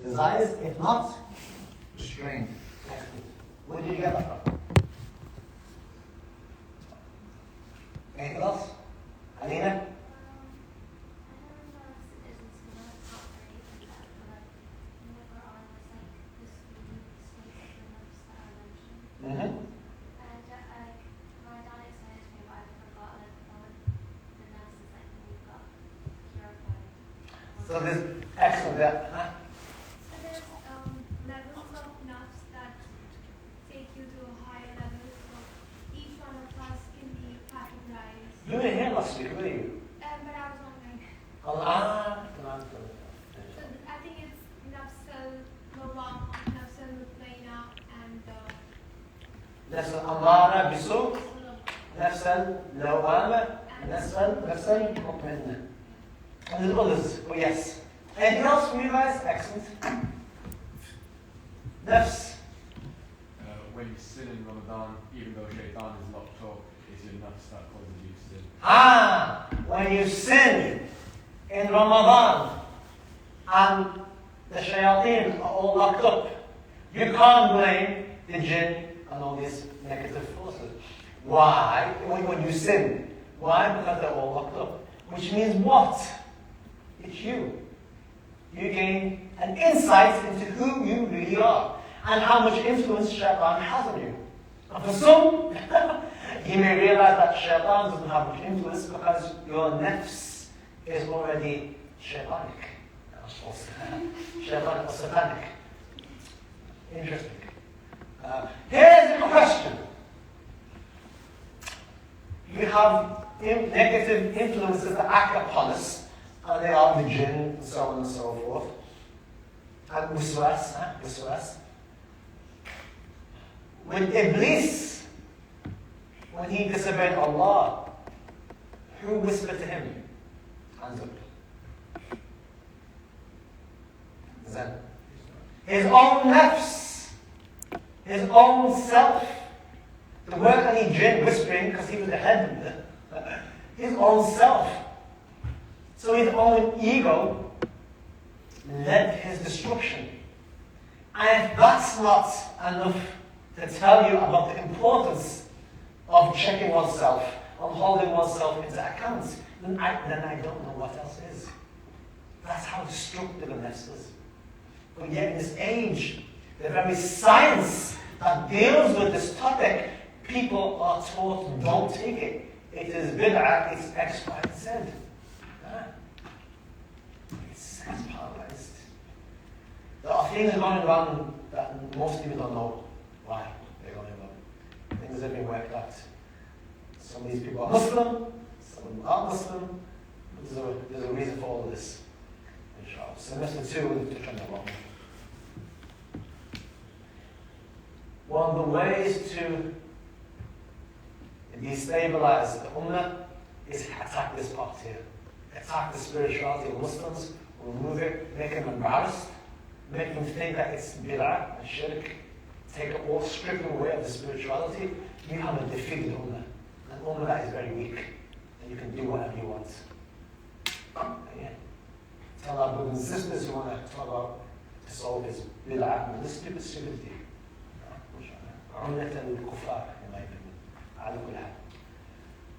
desires, if not, restrained. Excellent. Where did you get that from? Anything else? Alina? Mm-hmm. So this excellent, yeah. Huh? So there's levels of nafs that take you to a higher level. So each one of us can be categorized. You were here last week, were you? But I was online. Oh, So I think it's nafs al-lawam, nafs al-mutmainna, and نفس الأمارة بسوء نفس اللوامة نفس المطمئنة. And there's others, but yes. Anything else from you guys? Excellent. Nafs. When you sin in Ramadan, even though shaitan is locked up, it's your nafs that causes you to sin. When you sin in Ramadan and the shayateen are all locked up, you can't blame the jinn and all these negative forces. Why? When you sin. Why? Because they're all locked up. Which means what? It's you. You gain an insight into who you really are and how much influence shaitan has on you. And for some, you may realize that shaitan doesn't have much influence because your nafs is already shaitanic. Shaitanic or satanic. Interesting. Here's a question. You have negative influences that act upon us, and they are the jinn, and so on and so forth. And waswas. With Iblis, when he disobeyed Allah, who whispered to him? Hands up. Zane. His own nafs, his own self. There weren't any jinn whispering because he was the head. His own self. So his own ego led his destruction. And if that's not enough to tell you about the importance of checking oneself, of holding oneself into account, then I don't know what else is. That's how destructive a nafs is. But yet in this age, the very science that deals with this topic, people are taught, don't take it. It is bid'ah, it's X, Y, and Z. It's paralyzed. There are things going on that most people don't know why they're going on. Things have been worked out. Some of these people are Muslim, some of them aren't Muslim. There's a reason for all of this. Inshallah. Semester 2, we'll touch on that one. One of the ways to destabilize the ummah is attack this part here. Attack the spirituality of Muslims, remove it, make them embarrassed, make them think that it's bid'ah and shirk, take it all, strip them away of the spirituality. You have a defeated ummah. An ummah that is very weak, and you can do whatever you want. Yeah. Tell our brothers and sisters who want to talk about to solve this bid'ah and this stupidity. عملة الكفار in my opinion على كل حال.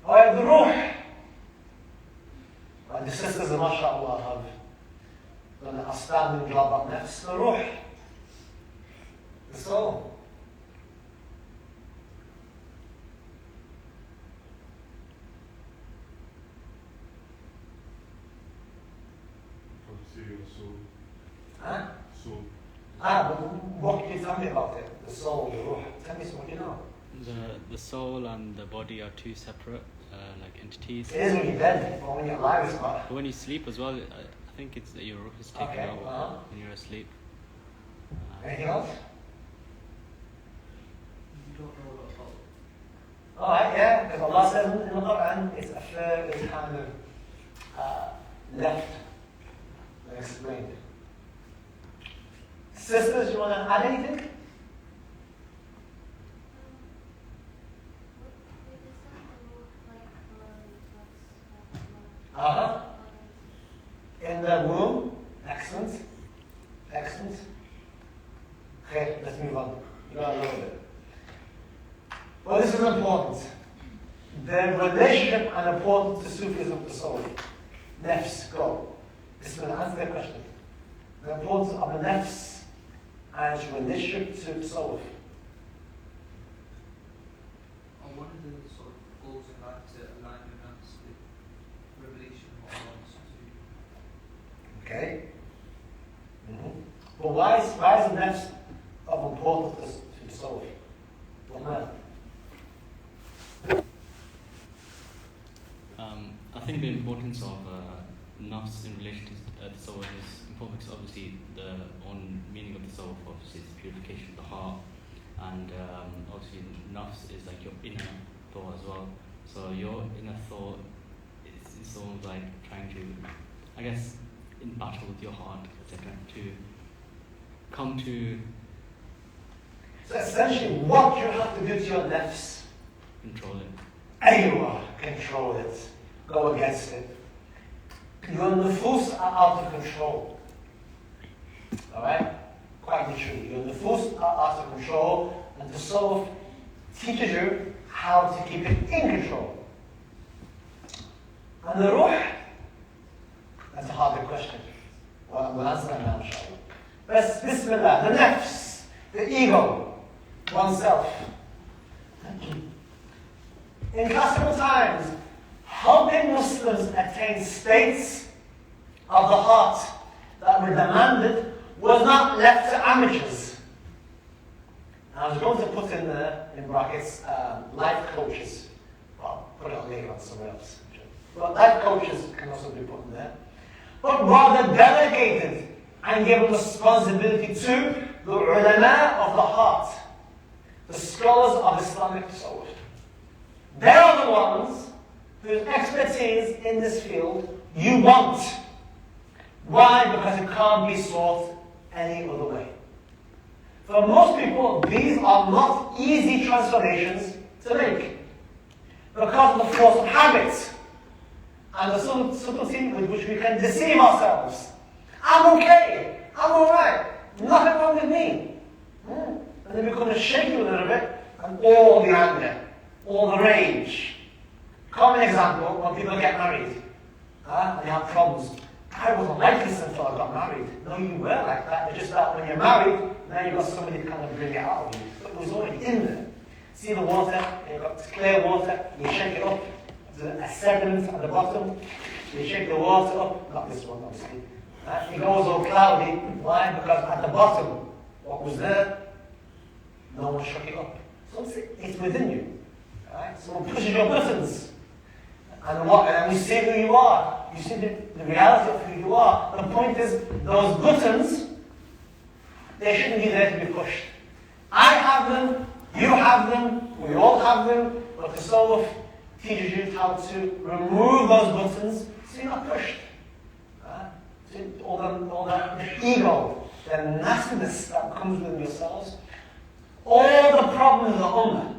Alright, the ruh. And the sisters, mashallah, have done an outstanding job on nafs. The ruh. The soul. Huh? Soul. But what can you tell me about it? The soul, the ruh. Tell me what you know. The soul and the body are two separate like entities. It is when you're dead, but when you're alive, it's not. But when you sleep as well, I think it's that your ruh is taken out when you're asleep. Anything else? You don't know a lot about it. Alright, yeah, because Allah says in the Quran, it's a fair, it's kind of left and explained. Sisters, you want to add anything? In the womb, excellent. Excellent. Okay, let's move on. You got a little bit. Well, this is important. The relationship and importance to Sufism to soul. Nafs, go. This will answer that question. The importance of the nafs and its relationship to soul. And one of the sort of goals in life to align your nafs with revelation of what God wants to do. Okay? But why is the nafs of importance to the soul? Well, I think the importance of nafs in relation to the soul is important because obviously the own meaning of the soul obviously is purification of the heart, and obviously nafs is like your inner thought as well. So your inner thought is sort of like trying to, I guess, in battle with your heart, etc., to come to. So essentially, what you have to do to your nafs, Control it. Aywa, control it. Go against it. Your nufus are out of control. Alright? Quite literally. Your nufus are out of control, and the soul teaches you how to keep it in control. And the ruh, that's a harder question. Well, we'll answer that now, inshallah. But Bismillah, the nafs, the ego, oneself. In classical times, helping Muslims attain states of the heart that were demanded was not left to amateurs. I was going to put in brackets, life coaches. Well, put it on later on somewhere else. But life coaches can also be put in there. But rather delegated and given responsibility to the ulama of the heart, the scholars of Islamic thought. They are the ones whose expertise in this field you want. Why? Because it can't be sought any other way. For most people, these are not easy transformations to make because of the force of habit and the subtlety with which we can deceive ourselves. I'm okay. I'm alright. Nothing wrong with me. And then we're going to shake you a little bit and all the anger, all the rage. Common example, when people get married and they have problems. I wasn't like this until I got married. No, you were like that. It's just that when you're married, now you've got somebody to kind of bring it out of you. But it was already in there. See the water, you've got clear water, you shake it up, there's a sediment at the bottom, you shake the water up, not this one obviously. It goes all cloudy. Why? Because at the bottom, what was there, no one shook it up. So it's within you. Right? Someone pushes your buttons. And we see who you are. You see the reality of who you are. The point is, those buttons, they shouldn't be there to be pushed. I have them, you have them, we all have them, but the soul teaches you how to remove those buttons so you're not pushed. All the ego, the nastiness that comes with yourselves, all the problems of the ummah,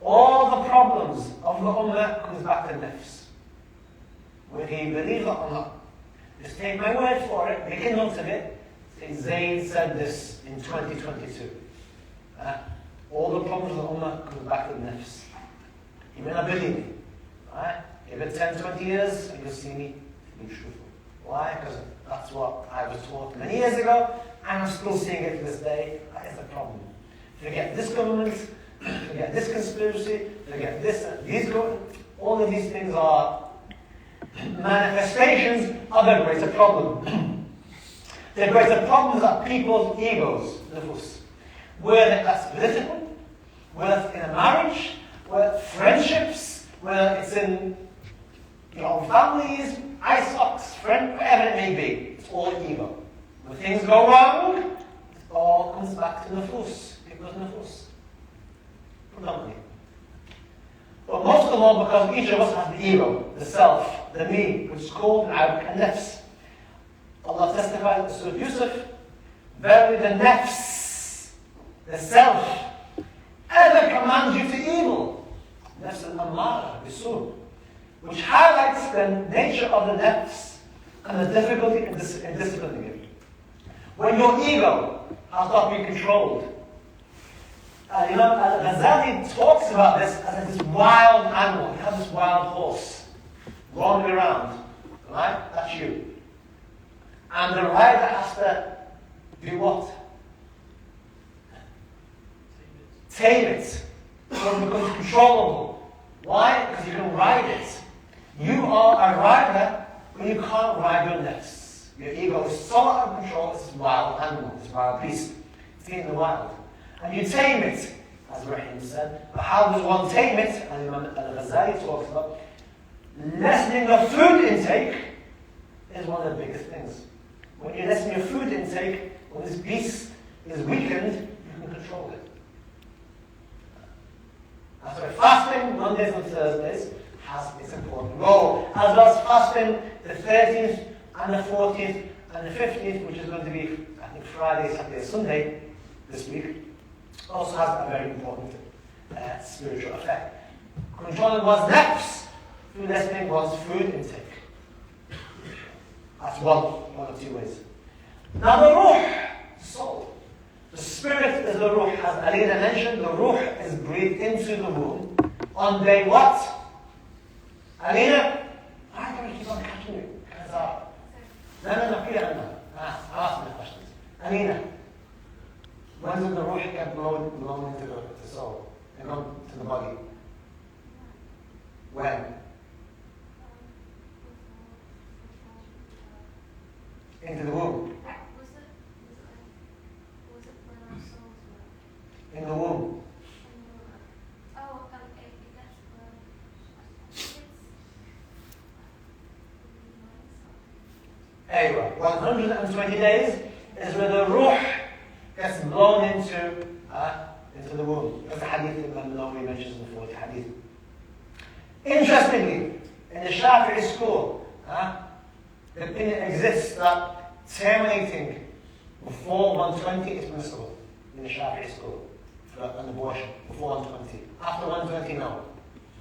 all the problems of the ummah comes back to nafs. Whether you believe it or not. Just take my word for it, make a note of it. Say, Zane said this in 2022. All the problems of the ummah comes back to nafs. You may not believe me. Right? Give it 10, 20 years and you'll see me be truthful. Why? Because that's what I was taught many years ago, and I'm still seeing it to this day. That is the problem. Forget this government, forget this conspiracy, forget this, these governments. All of these things are manifestations of a greater problem. The greater problems are people's egos, nufus. Whether that's political, whether it's in a marriage, whether it's friendships, whether it's in your own families, ice box, friend, whatever it may be. It's all ego. When things go wrong, it all comes back to nufus, people's nufus. Predominantly. But most of all, because each of us has the ego, the self, the me, which is called al nafs. Allah testifies in Surah Yusuf, verily the nafs, the self, ever commands you to evil. Nafs al-ammara, bisu, which highlights the nature of the nafs and the difficulty in disciplining it. When your ego has not been controlled. Ghazali talks about this as this wild animal. You have this wild horse roaming around. Right? That's you. And the rider has to do what? Tame it. So it becomes controllable. Why? Because you can ride it. You are a rider, but you can't ride your nafs. Your ego is so out of control, it's this wild animal, this wild beast. It's in the wild. And you tame it, as Rahim said. But how does one tame it? And Al-Ghazali talks about lessening the food intake is one of the biggest things. When you lessen your food intake, when this beast is weakened, you can control it. That's why fasting Mondays and Thursdays has its important role, as well as fasting the 13th and the 14th and the 15th, which is going to be, I think, Friday, Saturday, Sunday this week, also has a very important spiritual effect. Controlling one's nafs through lessening one's food intake. That's one of two ways. Now the ruh, soul. The spirit is the ruh. As Alina mentioned, the ruh is breathed into the womb on day what? Alina? Why don't you keep on catching you? No, clear. Ask me the questions. Alina, when did the ruh get blown into the soul and gone to the body? When? Into the womb. Was it when our souls were? In the womb. Oh, that's Anyway, 120 days is where the ruh gets blown into the womb. That's the hadith Imam Nawawi mentions in the 40 hadith. Interestingly, in the Shafi'i school, the opinion exists that terminating before 120 is permissible in the Shafi'i school for an abortion before 120. After 120, no.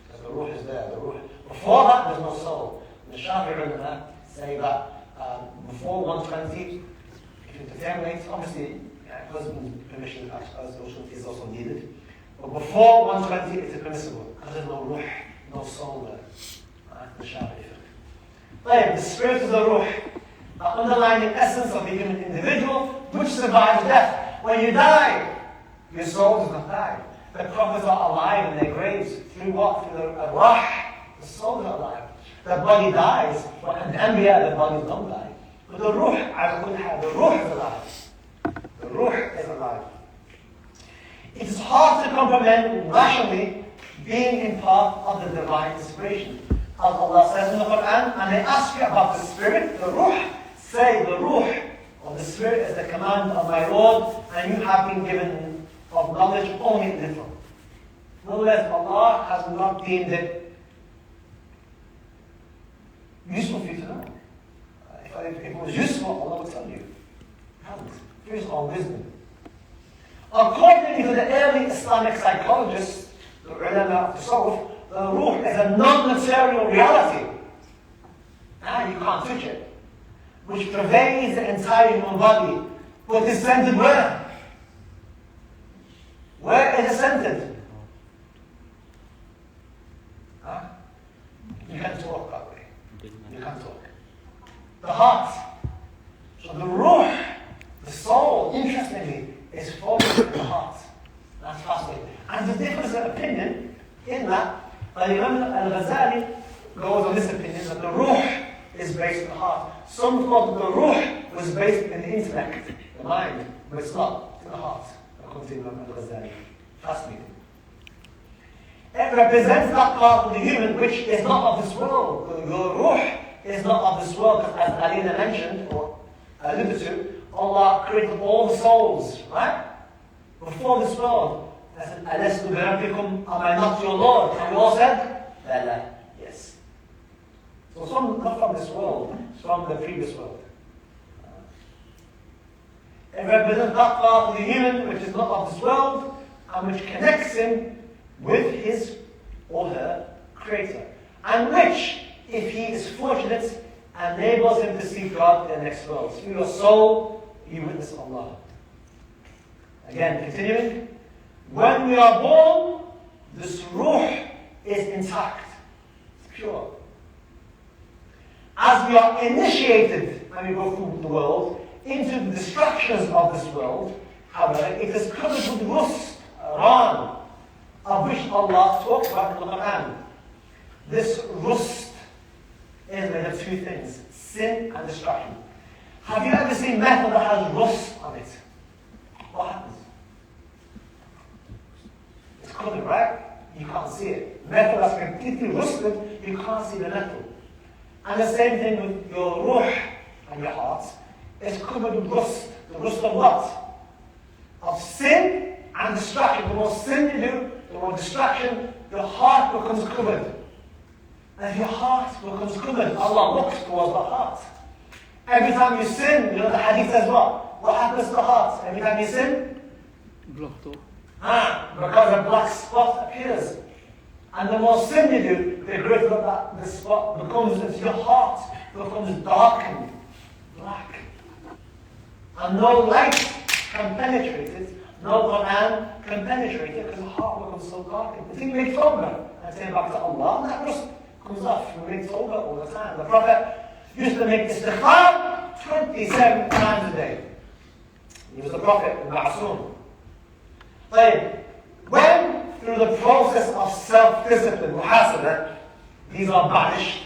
Because the ruh is there. The ruh. Before that, there's no soul. The Shafi'i say that before 120, if you terminate, obviously, husband's permission is also needed. But before 120, it's permissible because there's no ruh, no soul there. The Shafi'i. But the spirit of the ruh, the underlying essence of the human individual, which survives death. When you die, your soul does not die. The prophets are alive in their graves. Through what? Through the ruh. The souls are alive. The body dies, but in the Anbiya, the bodies don't die. But the ruh, the ruh is alive. The ruh is alive. It is hard to comprehend rationally being in part of the divine inspiration. As Allah says in the Quran, and they ask you about the spirit, the ruh, say the ruh of the spirit is the command of my Lord, and you have been given of knowledge only little. Nonetheless, Allah has not deemed it useful for you to know. If it was useful, Allah would tell you. It hasn't. Through His own wisdom. According to the early Islamic psychologists, the ulama of the Tasawwuf, the ruh is a non-material reality. You can't touch it. Which pervades the entire human body. But is centered where? Where is it centered? You can't talk that way. You can't talk. The heart. So the ruh, the soul, interestingly, is focused in the heart. That's fascinating. And there's a difference of opinion in that. Imam Al-Ghazali goes on this opinion that the ruh is based on the heart. Some thought that the ruh was based in the intellect, the mind, but it's not. It's in the heart, according to Imam Al-Ghazali. Fascinating. It represents that part of the human which is not of this world. Your ruh is not of this world, as Alina mentioned, or alluded to. Allah created all the souls, right? Before this world. I said, Alastu bi rabbikum, am I not your Lord? And we all said, Bala, yes. So it's not from this world, it's from the previous world. It represents that part of the human which is not of this world, and which connects him with his or her creator. And which, if he is fortunate, enables him to see God in the next world. Through your soul, you witness Allah. Again, continuing. When we are born, this ruh is intact. It's pure. As we are initiated when we go through the world into the distractions of this world, however, it is covered with rust, ran, of which Allah talks about in the Quran. This rust is made of two things, sin and distraction. Have you ever seen metal that has rust on it? What happens? It's covered, right? You can't see it. Metal that's completely rusted, you can't see the metal. And the same thing with your ruh and your heart. It's covered with rust. The rust of what? Of sin and distraction. The more sin you do, the more distraction, your heart becomes covered. And if your heart becomes covered, Allah looks towards the heart. Every time you sin, you know the hadith says what? What happens to the heart? Every time you sin? Blocked off. Because a black spot appears. And the more sin you do, the greater that the spot becomes, as your heart becomes darkened, black. And no light can penetrate it, no Quran can penetrate it, because the heart becomes so darkened. The thing makes tawbah, and turn back to Allah, and that just comes off. We make tawbah all the time. The Prophet used to make istighfar 27 times a day. He was the Prophet, the Ma'asum. When, through the process of self-discipline, muhasabah, these are banished,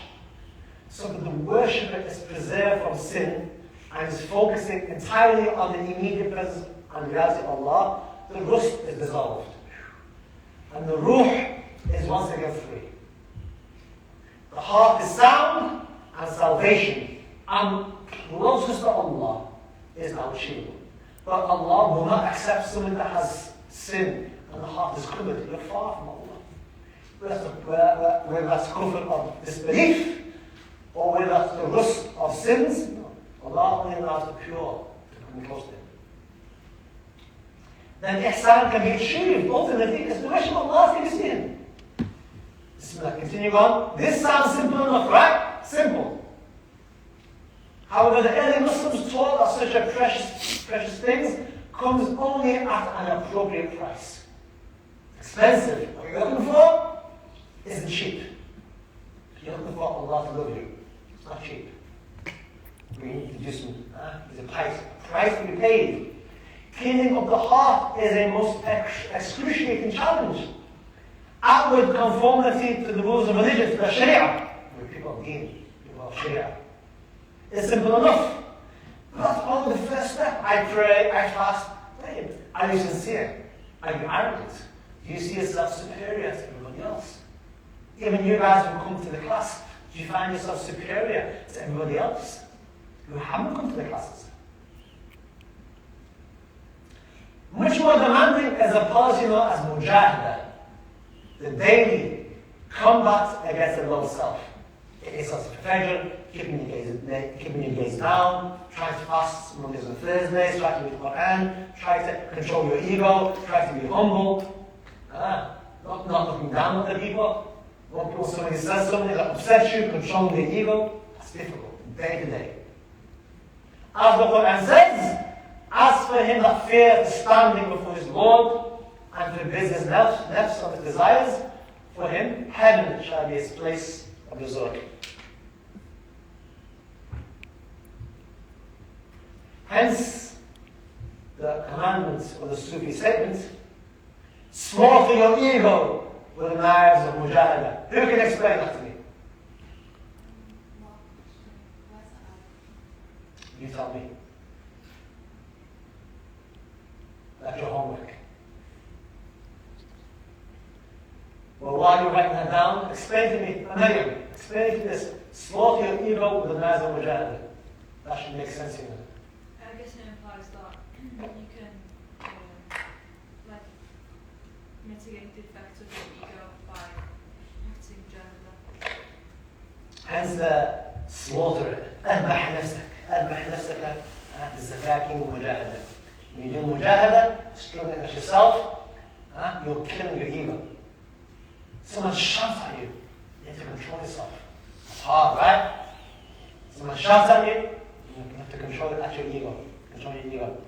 so that the worshipper is preserved from sin and is focusing entirely on the immediate presence and reality of Allah, the rust is dissolved. And the ruh is once again free. The heart is sound and salvation and closest to Allah is now achievable. But Allah will not accept someone that has sin and the heart is covered. You're far from Allah. Whether that's covered of disbelief or whether that's the rust of sins, no. Allah only allows the pure to come close to Him. Then ihsan can be achieved ultimately as the wish of Allah to see Him. Bismillah, continue on. This sounds simple enough, right? Simple. However, the early Muslims taught that such a precious things comes only at an appropriate price. Expensive. What you're looking for isn't cheap. You're looking for Allah to love you. It's not cheap. We need to do some, there's a price to be paid. Cleaning of the heart is a most excruciating challenge. Outward conformity to the rules of religion, to the Sharia. We're people of Deen, people of Sharia. It's simple enough. That's only the first step. I pray, I fast. Are you sincere? Are you arrogant? Do you see yourself superior to everybody else? Even you guys who come to the class, do you find yourself superior to everybody else who haven't come to the classes? Much more demanding is a policy known as mujahadah, the daily combat against the low self. It is self-perfection, keeping your gaze down, trying to fast Mondays and Thursdays, trying to read the Quran, trying to control your ego, trying to be humble, not looking down on the people. When somebody says something that upsets you, controlling the ego, that's difficult, day to day. As the Quran says, as for him that fears standing before his Lord and forbids his nafs of his desires, for him heaven shall be his place of resort. Hence, the commandment or the Sufi statement, slaughter your ego with the knives of mujahadah. Who can explain that to me? You tell me. That's your homework. Well, while you're writing that down, explain to me, Maryam, explain to this, slaughter your ego with the knives of mujahadah. That should make sense to you. I guess it implies that you can mitigate the effects of your ego by practicing jihad. Hence the slaughter it. أذبح نفسك بالزكاة ومجاهدة. When you do mujahada, struggling at yourself, you're killing your ego. Someone shouts at you, you have to control yourself. It's hard, right? Someone shouts at you, you have to control it at your ego. Control your ego.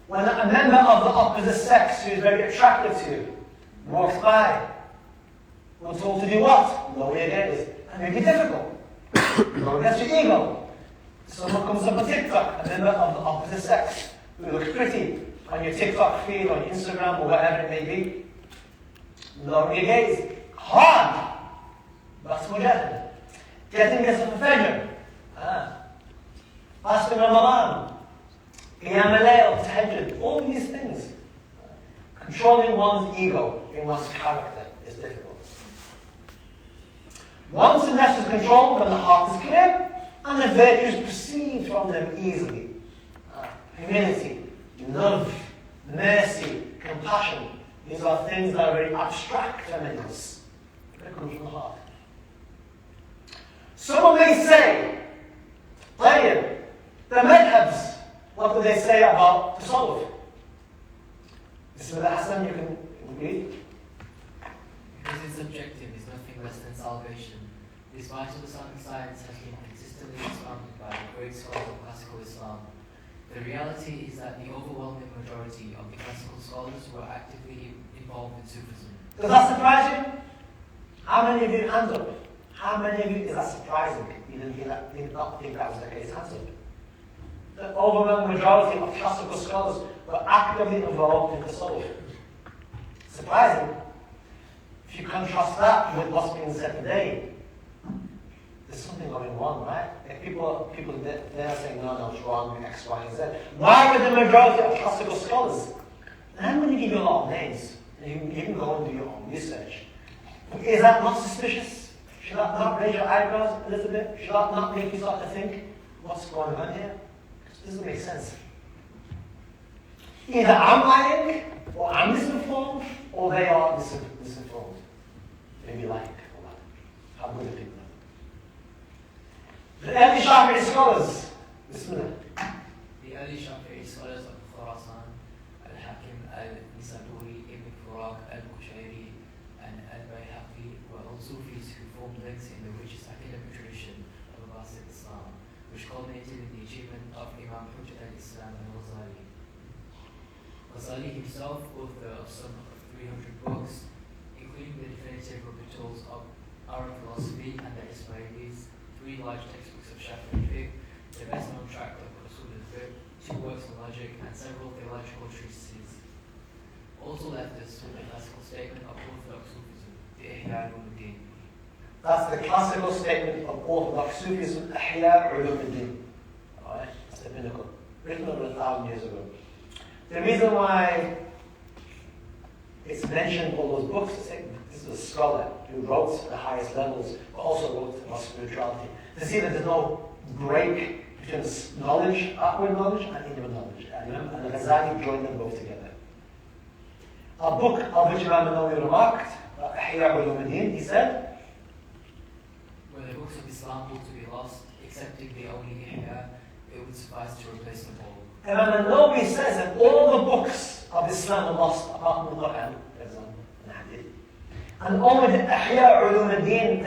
When a member of the opposite sex who is very attractive to you walks by, we're told to do what? Lower your gaze. And make it difficult. Go against your ego. Someone comes up on TikTok, a member of the opposite sex, who looks pretty on your TikTok feed, on your Instagram, or whatever it may be. Lower your gaze. Hard. That's mujahid. Getting yourself a fajr. Fasting Ramadan. Qiyam al-layl, tahajjud. All these things. Controlling one's ego in one's character is difficult. Once the nafs is controlled, then the heart is clear, and the virtues proceed from them easily. Humility, love, mercy, compassion. These are things that are very abstract to many of us. They come from the heart. Someone may say, طيب, the madhabs, what do they say about tasawwuf? Bismillah Hassan, you can read. Because it's objective, is nothing less than salvation. This vital science has been consistently expounded by the great scholars of classical Islam. The reality is that the overwhelming majority of the classical scholars were actively involved in Sufism. Does that surprise you? How many of you, hands up? How many of you, is that surprising? You did not think that was the case, hands up. The overwhelming majority of classical scholars were actively involved in tasawwuf. Surprising. If you contrast that with what's being said today, there's something going on, right? If people they're saying, no, it's wrong, X, Y, and Z. Why would the majority of classical scholars? And I'm going to give you a lot of names. And you can go and do your own research. Is that not suspicious? Should that not raise your eyebrows a little bit? Should that not make you start to think, what's going on here? It doesn't make sense. Either I'm lying, or I'm misinformed, or they are misinformed. Maybe like, or that. How good are people? The early Shafi'i scholars, Bismillah. The early Shafi'i scholars of Khurasan, Al-Hakim, Al-Nisaburi, Ibn Furak, Al-Kushairi, and Al-Bayhaqi were all Sufis who formed links in the richest academic tradition of Abbasid Islam, which culminated in the achievement of Imam Hujjat al-Islam al-Ghazali. Ghazali himself, author of some 300 books, including the definitive rebuttals of Arab philosophy and the Ismailis, 3 large textbooks of Shafi'i fiqh, the best-known tract of Usul al-Fiqh, 2 works on logic, and several theological treatises. Also left us with the classical statement of Orthodox Sufism, the Ihya al-Din. That's the classical statement of Orthodox Sufism, Ihya al-Din. Alright, that's the pinnacle. Written over 1,000 years ago. The reason why it's mentioned all those books, this is a scholar who wrote at the highest levels, but also wrote about spirituality. To see that there's no break between knowledge, outward knowledge, and inward knowledge. And Al-Ghazali joined them both together. A book of which Imam Nawawi remarked, Ihya al-Din, he said, were the books of Islam were to be lost, excepting the only Ihya, it would suffice to replace them all. Imam Nawawi says that all the books of Islam are lost, apart from the Quran, for example, and Hadith. And only the Ihya Din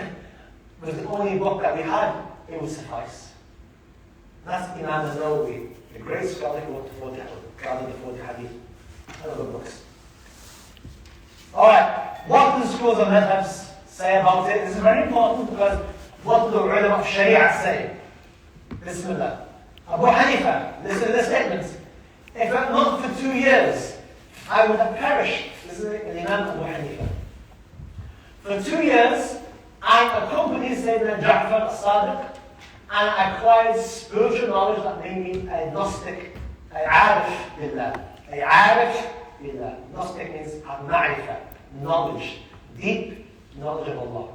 was the only book that we had, it would suffice. That's Imam Nawawi, the great scholar who wrote the 40 Hadith, and other books. Alright, what do the schools of madhabs say about it? This is very important because what do the ulama of Sharia say? Bismillah. Abu Hanifa, listen to the statements. If it were not for 2 years, I would have perished. Listen to Imam Abu Hanifa. For 2 years, I accompanied Sayyidina Ja'far as-Sadiq, and I acquired spiritual knowledge that made me a Gnostic, a Arif billah. A Arif billah. Gnostic means al-ma'rifah, knowledge, deep knowledge of Allah.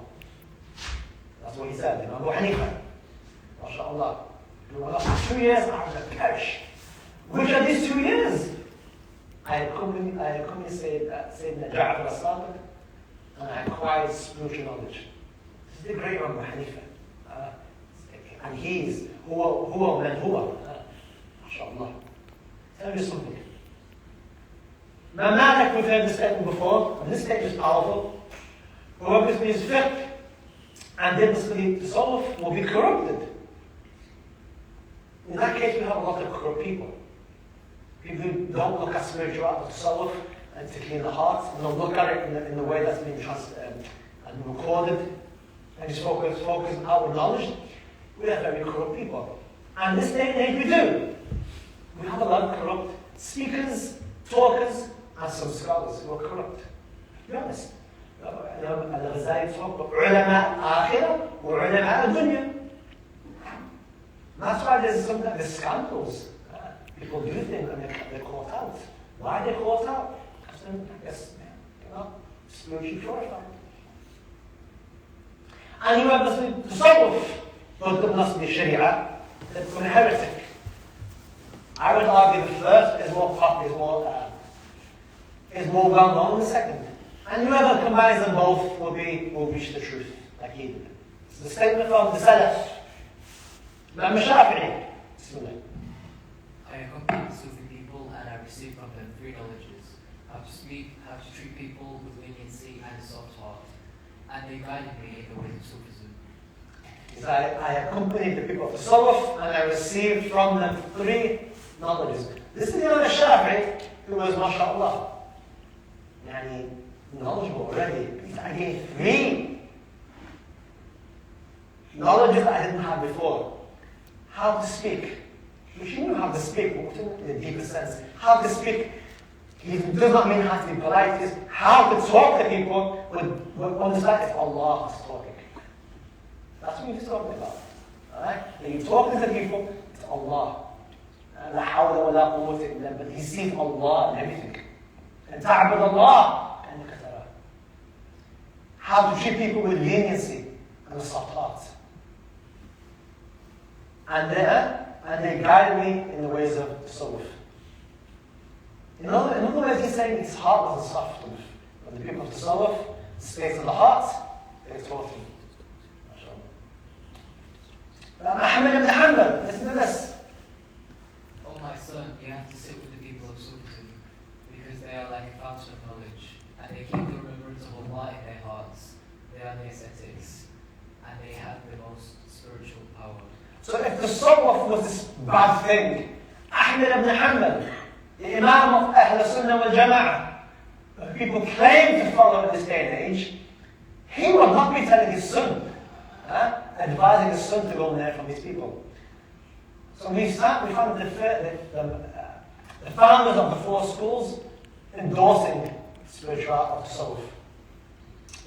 That's what he said, Imam Abu Hanifa. MashaAllah. For 2 years, I would have perished. Which are these 2 years? I accompanied Sayyidina Ja'far as-Sadiq, and I acquired spiritual knowledge. This is the great Imam Abu Hanifa. And he is huwa man huwa. MashaAllah. Tell you something. Imam Malik, we've heard this statement before, and this statement is powerful. Whoever studies fiqh and didn't study tasawwuf will be corrupted. In that case, we have a lot of corrupt people. People who don't look at spirituality, tasawwuf, and to clean the heart, and don't look at it in the way that's been and recorded, and just focus on outward knowledge. We have very corrupt people. And this day and age we do. We have a lot of corrupt speakers, talkers, and some scholars who are corrupt. To be honest. Al-Ghazali talked about ulama al-akhirah or ulama al-dunya. That's why there's scandals. People do things and they're caught out. Why are they caught out? Because they're, spiritually purified. And you have the tasawwuf, but not the sharia, that's a heretic. I would argue the first is more popular, is more well known than the second. And whoever combines them both will reach the truth, like he did. It's the statement from the Salaf. Imam Shafi'i. I accompany Sufi people and I receive from them three knowledges: how to speak, how to treat people with leniency and a soft heart. And they guided me in the way of Sufism. I accompanied the people of the Salaf and I received from them three knowledges. This is Imam Shafi'i, who was, mashallah, knowledgeable already. I gave three knowledges that I didn't have before. How to speak. Which you knew how to speak, in the deeper sense. How to speak. It does not mean how to be polite. It's how to talk to people with understand if Allah is talking. That's what he's talking about. Alright? When you're talking to people, it's Allah. La hawla wa la quwwata illa billah. But he sees Allah in everything. And ta'abud Allah. How to treat people with leniency and a soft heart. And they guided me in the ways of tasawwuf. In other words, he's saying his heart wasn't soft. When the people of tasawwuf, the space of the heart, they taught him. Ahmed ibn Hanbal, listen to this. Oh my son, you have to sit with the people of Sufism, because they are like a fountain of knowledge, and they keep the remembrance of Allah in their hearts. They are the ascetics, and they have the most spiritual power. So if the tasawwuf was this bad thing, Ahmed ibn Hanbal, the Imam of Ahl Sunnah wal Jama'ah, people claim to follow in this day and age, he would not be telling his son, advising his son to go and learn from these people. So we found the founders of the four schools endorsing spirituality of tasawwuf.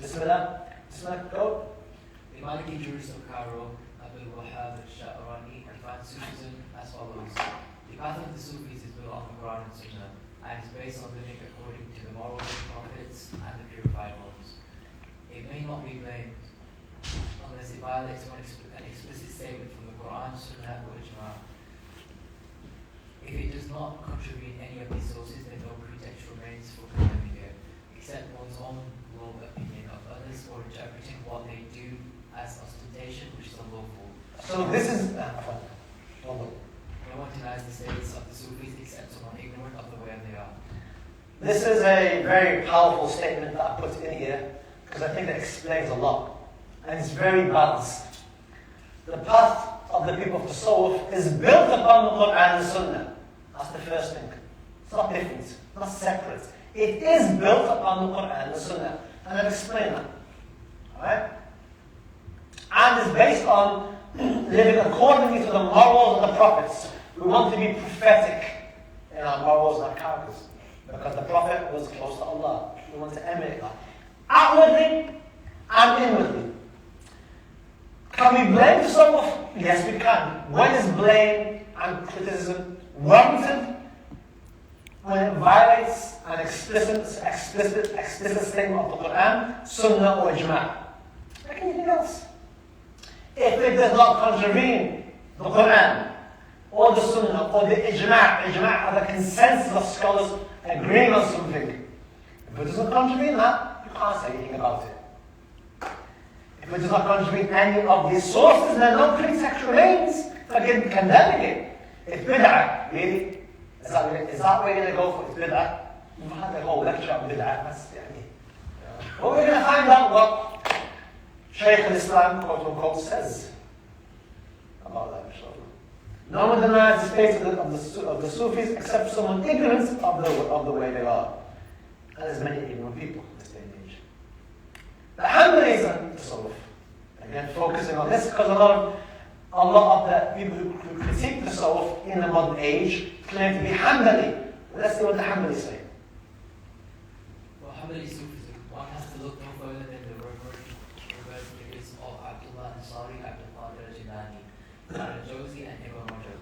Listen to that. Go. The Maliki jurist of Cairo, Abdul Wahhab al-Sha'rani, defines Sufism as follows. The path of the Sufis is built on the Quran and Sunnah, and is based on living according to the morals of the prophets and the purified ones. It may not be blamed unless it violates an explicit statement from the Quran, Sunnah, or Ijma'. If it does not contravene any of these sources, then no pretext remains for condemning it, except one's own low opinion of others or interpreting what they do as ostentation, which is unlawful. So this is... No one denies the status of the Sufis except someone ignorant of the way they are. This is a very powerful statement that I put in here, because I think it explains a lot. And it's very balanced. The path of the people of Tasawwuf is built upon the Quran and Sunnah. That's the first thing. It's not different. It's not separate. It is built upon the Quran and the Sunnah. And I'll explain that. Alright? And it's based on living accordingly to the morals of the prophets. We want to be prophetic in our morals and our characters. Because the Prophet was close to Allah. We want to emulate that. Outwardly and inwardly. Can we blame Tasawwuf? Yes, we can. When is blame and criticism warranted? When it violates an explicit statement of the Quran, Sunnah or Ijma'. Like anything else. If it does not contravene the Quran, or the Sunnah, or the Ijma' are the consensus of scholars agreeing on something. If it doesn't contravene that, you can't say anything about it. If it does not contravene any of these sources, then no pretext remains for condemning it. It's bid'ah, really. Is that what we're going to go for? It's bid'ah. We've had a whole lecture on bid'ah. But we're going to find out what Sheikh al-Islam, quote unquote, says about that, inshallah. No one denies the status of the Sufis except someone ignorant of the way they are. And there's many ignorant people in this day and age. The Hanbalis and Tasawwuf, again focusing on this because a lot of the people who critique the Tasawwuf in the modern age claim to be Hanbali. Let's see what the Hanbalis say. Well, Hanbali Sufism, one has to look no further than the revered figures of Abdullah Ansari, Abdul Qadir Jilani, Al-Jawzi, and Ibn Rajab.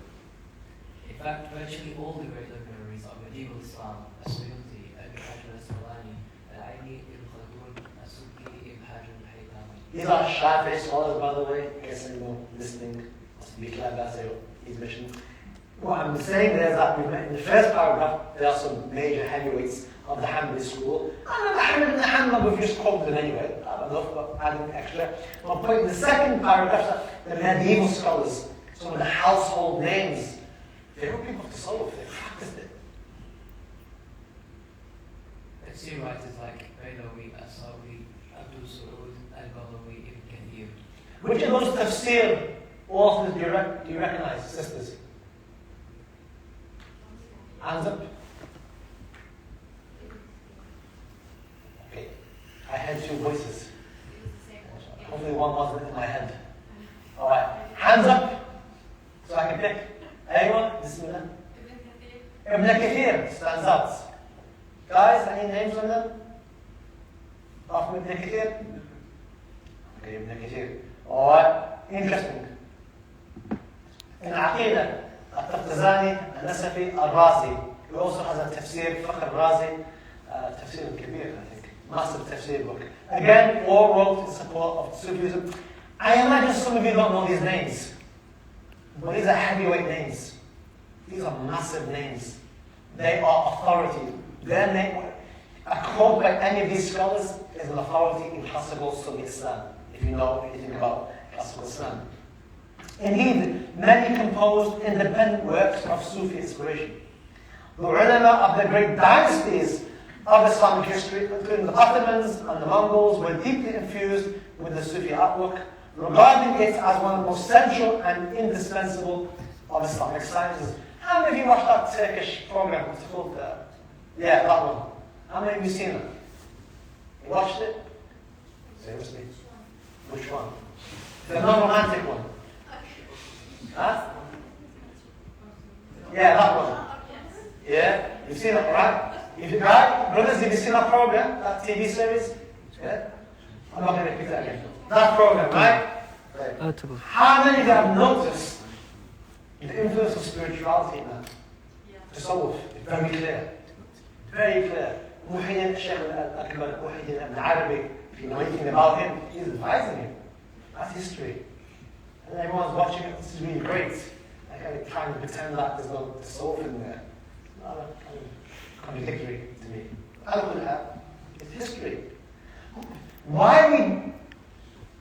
In fact, virtually all the great luminaries of medieval Islam, As-Suyuti, Ibn Hajar al-Asqalani, Al-Aini, Ibn Khaldun, As-Subki, Ibn Hajar al-Haytami. These are Shafi'i scholars, by the way, in case anyone listening wants to be clear about his mission. What I'm saying there is that we've met in the first paragraph, there are some major heavyweights of the Hanbali school. And the Ahmad ibn Hanbal, we've just quoted them anyway. I don't know if I'm adding extra. My point in the second paragraph is that the medieval scholars, some of the household names, they were people of Tasawwuf, they practiced it. Let's see writers like Baylawi, Asawi, Abdul Su'ud, Al-Balawi, Ibn Kathir. Which of those tafsir authors do you recognize, sisters? Hands up. Okay, I heard two voices. Hopefully one wasn't in my head. Alright, hands up so I can pick. Anyone? Bismillah. Ibn Kathir stands out. Guys, any names on them? Apart from Ibn Kathir? Okay, Ibn Kathir. Alright, interesting. In Aqidah, Al-Taftazani, Al-Nasafi, Al-Razi, who also has a tafsir, Fakhr Razi, tafsir al-Kabir, I think, massive tafsir book. Again, all wrote in support of Sufism. I imagine some of you don't know these names, but these are heavyweight names. These are massive names. They are authority. Their name, a quote by any of these scholars is an authority in classical Sunni Islam, if you know anything about classical Islam. Indeed, many composed independent works of Sufi inspiration. The ulama of the great dynasties of Islamic history, including the Ottomans and the Mongols, were deeply infused with the Sufi outlook, regarding it as one of the most central and indispensable of Islamic sciences. How many of you watched that Turkish program? What's it called? Yeah, that one. How many of you seen it? You watched it? Seriously? Which one? The non-romantic one. Huh? Yeah, that one. Yeah? You've seen it, right? Right? Brothers, have you seen that program? That TV series? Yeah? I'm not going to repeat that again. That program, right? How many of you have noticed the influence of spirituality in that? Tasawwuf, it's very clear. Very clear. Muhyiddin Sheikh al-Akbar, Muhyiddin ibn Arabi, if you know anything about him, he's advising him. That's history. And everyone's watching it, this is really great. Like I'm trying to pretend that there's no Tasawwuf in there. It's not kind of contradictory to me. It's history. Why are we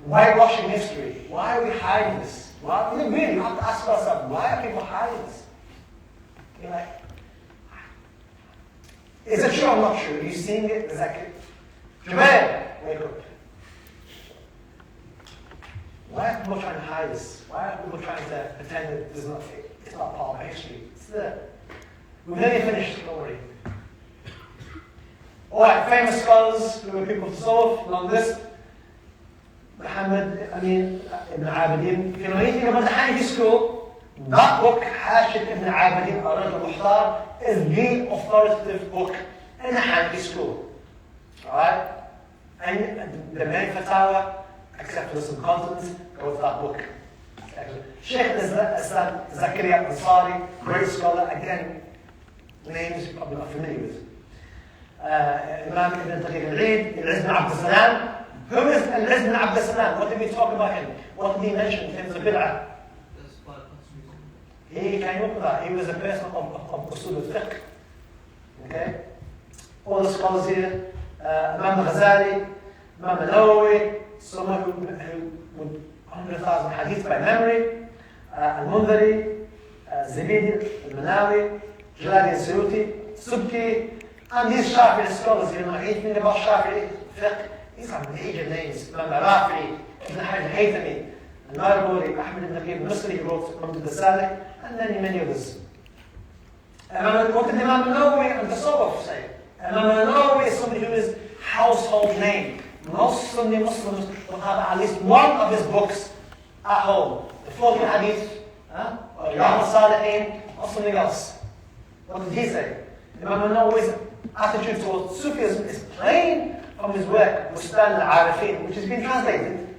whitewashing history? Why are we hiding this? Why, really, you have to ask ourselves, why are people hiding this? You're like, is it true or not true? Are you seeing it? Exactly. Jubair, wake up. Why are people trying to hide this? Why are people trying to pretend that it's not part of history? It's there. We've nearly finished, don't worry. Alright, famous scholars who were people of Tasawwuf, long list. Muhammad, Ibn Abidin. If you know anything about the Hanafi school, that book, Hashid Ibn Abidin, Ar-Rajul al-Mukhtar, is the authoritative book in the Hanafi school. Alright? And the main fatwa, except for the subcontinent, go to that book. Sheikh Islam Zakaria Ansari, great scholar, again, names you're probably not familiar with. Imam Ibn Tariq al-Eid, Al-Izz ibn Abd al-Salam. Who is Al-Izz ibn Abd al-Salam? What did we talk about him? What did he mention in terms of bid'ah? He came up with that. He was a person of usul al-fiqh. Okay? All the scholars here, Imam al-Ghazali, Imam al-Nawawi, someone who would 100,000 hadith by memory, al-Mundhari, Zabidi, al-Manawi, Jalali al-Suyuti, Subki, and these Shafi'i scholars, you know anything about Shafi'i fiqh? These are major names. Imam al-Rafi'i, Ibn Hajar al-Haytami, al-Marwari, Ahmad ibn Naqib al-Misri, who wrote Umd al-Salik, and many others. What did Imam Nawawi and Tasawwuf say? Imam Nawawi is somebody who is household name. Most Sunni Muslims will have at least one of his books at home. The 40 Hadith, or Riyadh al-Salihin, or something else. What did he say? Imam Nawawi's attitude towards Sufism is plain from his work, Bustan al-Arifin, which has been translated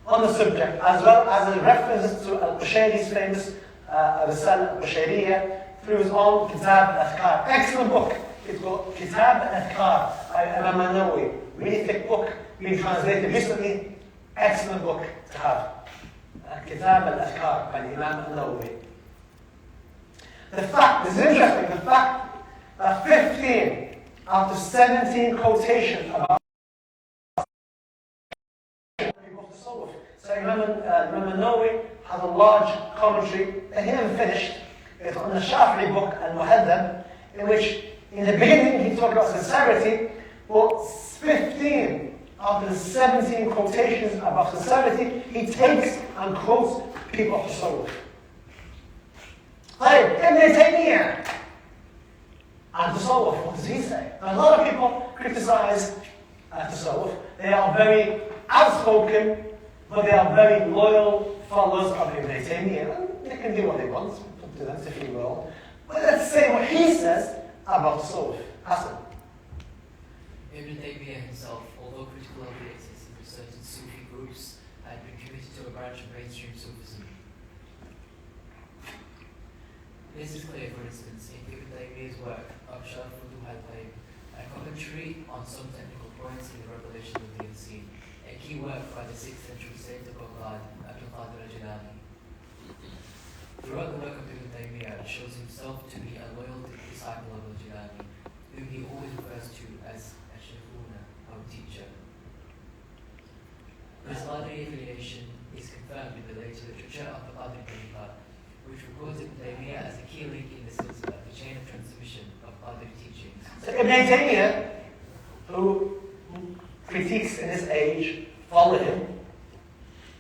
on the subject, as well as a reference to al-Qushayri's famous Risala al-Qushayriya through his own Kitab al-Adhkar. Excellent book. It's called Kitab al-Adhkar by Imam Nawawi. Really thick book, being translated recently. Excellent book to have. Kitab al-Adhkar by Imam Nawawi. The fact, this is interesting, the fact that 15 out of 17 quotations about people of Tasawwuf. So Imam Nawawi has a large commentary that he never finished. It's on the Shafi'i book, Al-Muhaddam, in which in the beginning he talked about sincerity, but 15 out of the 17 quotations about sincerity, he takes and quotes people of Tasawwuf. Hey, Ibn Taymiyyah and Tasawwuf, what does he say? Now, a lot of people criticize Tasawwuf. They are very outspoken, but they are very loyal followers of Ibn Taymiyyah. And they can do what they want, up to them, it's a free world. But let's say what he says about Tasawwuf. Hassan. Ibn Taymiyyah himself, although critical of the existence of certain Sufi groups, had been committed to a branch of mainstream Sufism. This is clear, for instance, in Ibn Taymiyyah's work of Sharh al-Hayy, a commentary on some technical points in the revelation of the unseen, a key work by the 6th century saint of Baghdad, Abdo al-Jilani. Throughout the work of Ibn Taymiyyah, shows himself to be a loyal disciple of al-Jilani, whom he always refers to as a Shaykhuna, our teacher. This Qadri affiliation is confirmed in the later literature of the Qadri Tariqah, which records Ibn Taymiyyah as a key link in the silsila, the chain of transmission of Qadri teachings. So Ibn Taymiyyah, who critiques in his age, follow him,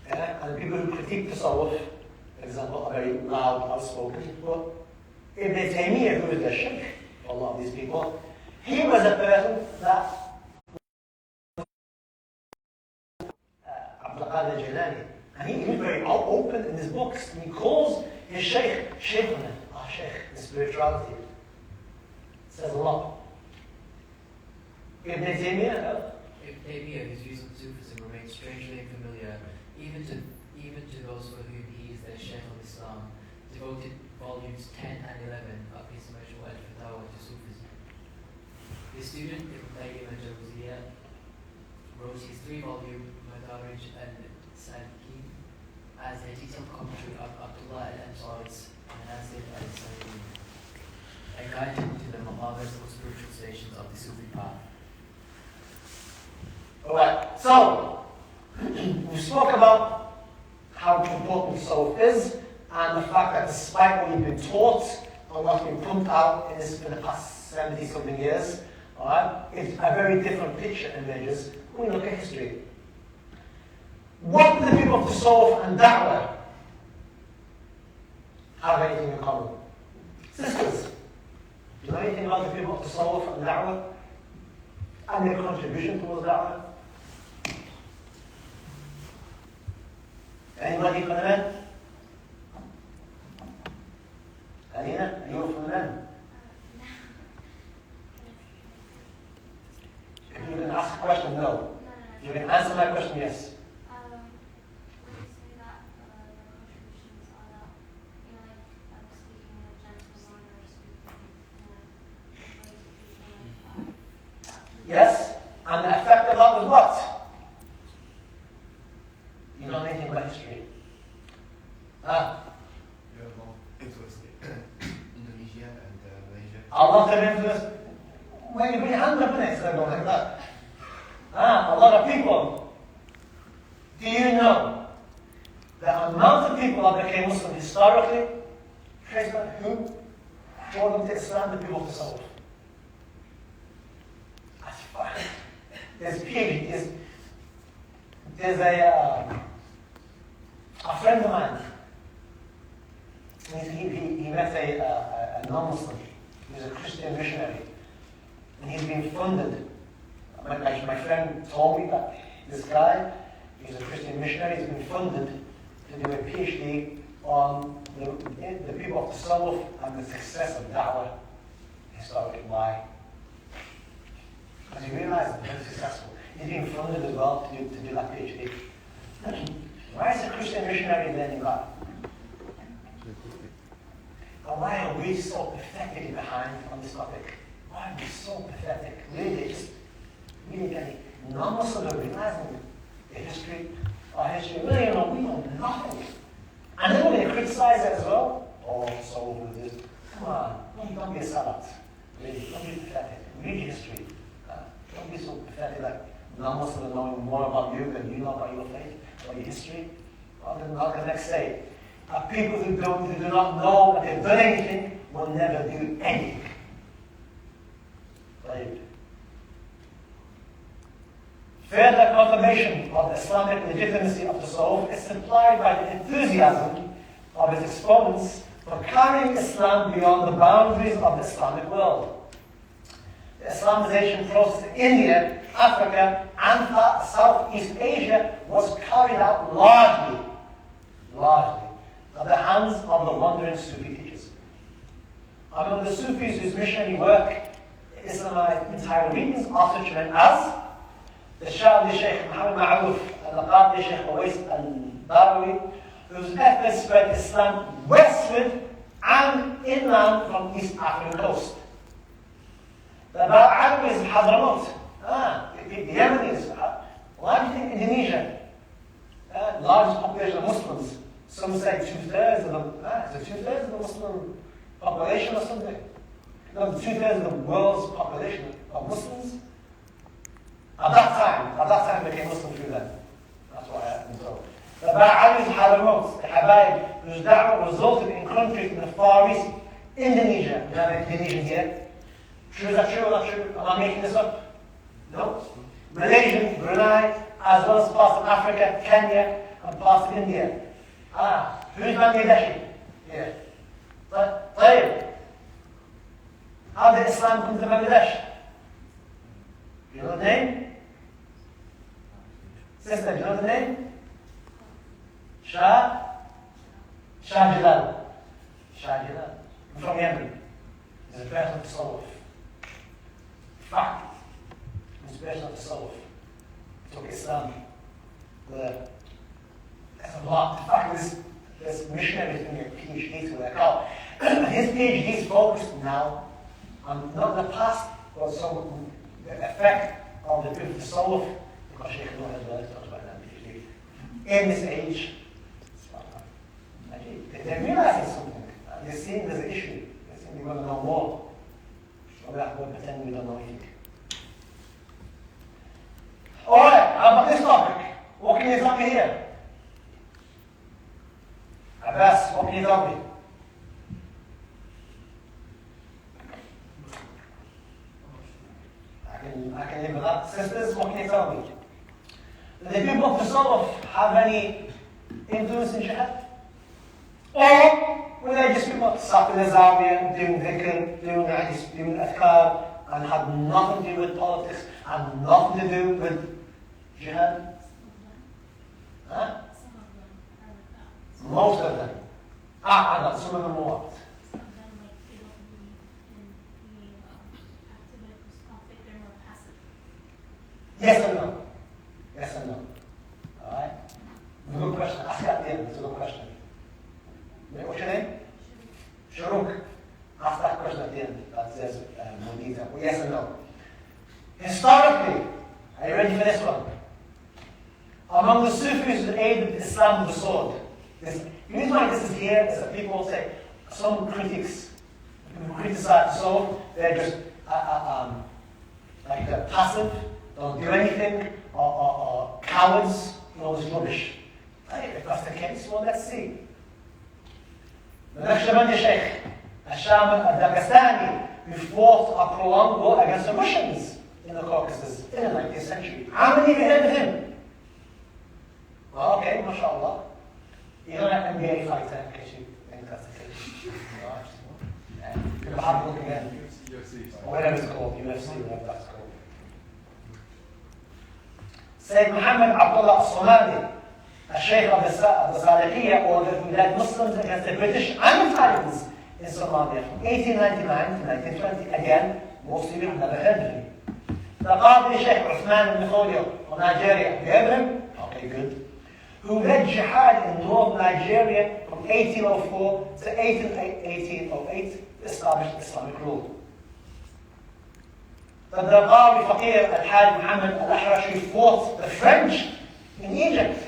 and people who critique Tasawwuf, for example, are very loud, outspoken. But Ibn Taymiyyah, who is the Sheikh for a lot of these people, he was a person that Abdo al-Jilani, and he was very open in his books, and he calls his Sheikh, Sheikhuna, Sheikh, in spirituality. It says a lot. Ibn Taymiyyah, Ibn Taymiyyah, his views on Sufism remain strangely unfamiliar, even to those for whom he is their Sheikh of Islam, devoted volumes 10 and 11 of his Majmu' al-Fatawa to Sufism. His student, Ibn Qayyim al-Jawziyah, wrote his 3-volume Madarij al-Salikin as a detailed commentary of Abdullah al-Ansari's Manazil al-Sayyid, a guide to the Muhammad's or spiritual stations of the Sufi path. Alright, so we spoke about how important Tasawwuf is and the fact that despite what you've been taught and what's been pumped out in this for the past 70-something years, alright, it's a very different picture emerges when we look at history. What do the people of Tasawwuf and Da'wah have anything in common? Sisters, do you know anything about the people of Tasawwuf and Da'wah and their contribution towards Da'wah? Anybody from the men? Alina, are you from the men? If you can ask a question, no. If you can answer my question, yes. Yes? And the effect of that was what? You know anything about history? Influence Indonesia and Malaysia. A lot of influence. When you put your hand up in it, so don't like that. A lot of people. Do you know the amount of people that became Muslim historically, traced by who brought them to Islam, the people of Tasawwuf? That's fine. There's a friend of mine. He met a non-Muslim. He was a Christian missionary. And he's been funded. My friend told me that this guy, he's a Christian missionary, he's been funded to do a PhD on the people of the Tasawwuf and the success of Da'wah historically. Why? Because he realized that they're successful. He's been funded as well to do that PhD. Why is a Christian missionary learning that? And why are we so pathetically behind on this topic? Why are we so pathetic? Really, just really getting non-Muslims are realizing the history, our history. We know nothing. And then we're going to criticize it as well. Oh, so with this. Come on, don't be a salad. Really, don't be pathetic. Read history. Don't be so pathetic that non-Muslims are knowing more about you than you know about your faith, about your history. Or the next day, people who do not know that they've done anything will never do anything. Right. Further confirmation of the Islamic legitimacy of the Tasawwuf is supplied by the enthusiasm of its exponents for carrying Islam beyond the boundaries of the Islamic world. The Islamization process in India, Africa, and Southeast Asia was carried out largely at the hands of the wandering Sufi teachers. Among the Sufis whose missionary work Islamized entire regions are such men as the Sheikh Muhammad Ma'ruf and the Qadi Sheikh Awais al-Barawi, whose efforts spread Islam westward and inland from East African coast. The Alawis of Hadramaut, the Yemenis. Why do you think Indonesia, largest population of Muslims, some say 2/3 of them, is it 2/3 of the Muslim population or something? No, 2/3 of the world's population of Muslims. At that time they became Muslim through them. That's what I been told. The Alawis of Hadramaut, the Habaib, whose da'wah resulted in countries in the Far East, Indonesia. We have Indonesians here. True, is that true or not true? Am I making this up? No. Malaysia, Brunei, as well as parts of Africa, Kenya, and parts of India. Who's Bangladeshi? Yeah. But, how did Islam come to Bangladesh? Do you know the name? Sister, do you know the name? Shah Jalal. I'm from Yemen. He's a person of Tasawwuf. Fact. Inspiration of Tasawwuf. Took Islam. There's a lot. In fact, this missionary is doing a PhD to work out. His PhD is focused now on not the past, but some the effect of the people of Tasawwuf, because Sheikh talks about that PhD, in this age. They're realizing something. They're seeing there's an issue. They're seeing they want to know more. So we're pretending we don't know anything. Alright, how about this topic? What can you tell me here? Abbas, what can you tell me? I can live with that. Sisters, what can you tell me? Do the people of Tasawwuf have any influence in jihad? Or were they just people sat in the Zawiya, doing dhikr, doing hadith, doing adhkar, and had nothing to do with politics, and nothing to do with jihad? Huh? Most of them. Some of them what? Yes and no. Yes and no. Alright? Good question. Ask at the end. It's a good question. What's your name? Sharuk. Ask that question at the end. That says more detail. Yes and no. Historically, are you ready for this one? Among the Sufis who aided Islam with the sword. The reason why this is here is that people say, some critics who criticize the sword, they're just like they're passive, don't do anything, or cowards, all this rubbish. If that's the case, well, let's see. The Naqshbandi Sheikh, Asham al-Dagestani, who fought a prolonged war against the Russians in the Caucasus in the 19th century. How many of you heard of him? Well, okay, mashallah. You're not an NBA fighter, in case you think that's the case. I'll look again. UFC fight. Or whatever it's called, UFC, whatever that's called. Sayyid Muhammad Abdullah al-Somali, a Sheikh of the Salihiyya, ordered to lead Muslims against the British and Italians in Somalia from 1899 to 1920. Again, most of you have never heard of him. The Qadi Sheikh Uthman ibn Fodio of Nigeria, you heard of him? Okay, good. Who led jihad in North Nigeria from 1804 to 1808, established Islamic rule. The Qadi Faqir Al-Haj Muhammad Al-Ahrashi fought the French in Egypt.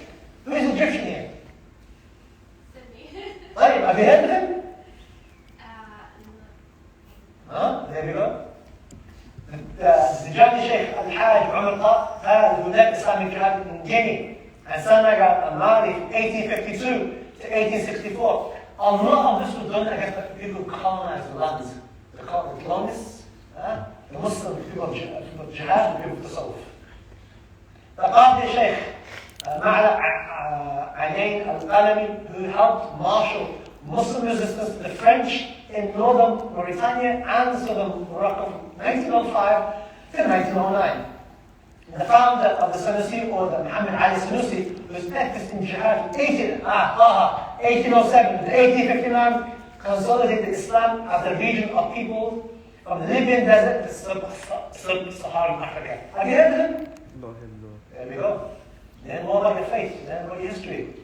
Who is Egyptian here? Sydney. Right, have you heard of him? No. Huh? There we go. The Judge Sheikh Al-Haj Umar Khalid, who led Islamic jihad in Guinea and Senegal and Mali from 1852 to 1864. A lot of this was done against the people who colonized the lands. The colonists, the Muslim people of jihad, the people of the South. The Qadi Sheikh Ma'la Anayn Al-Qalami, who helped marshal Muslim resistance to the French in northern Mauritania and southern Morocco from 1905 to 1909. The founder of the Sanusi order, Muhammad Ali Sanusi, who was active in jihad from 1807 to 1859, consolidated Islam as a region of people from the Libyan desert to sub-Saharan Africa. Have you heard of him? No. There we go. Learn more about your faith, learn about your history.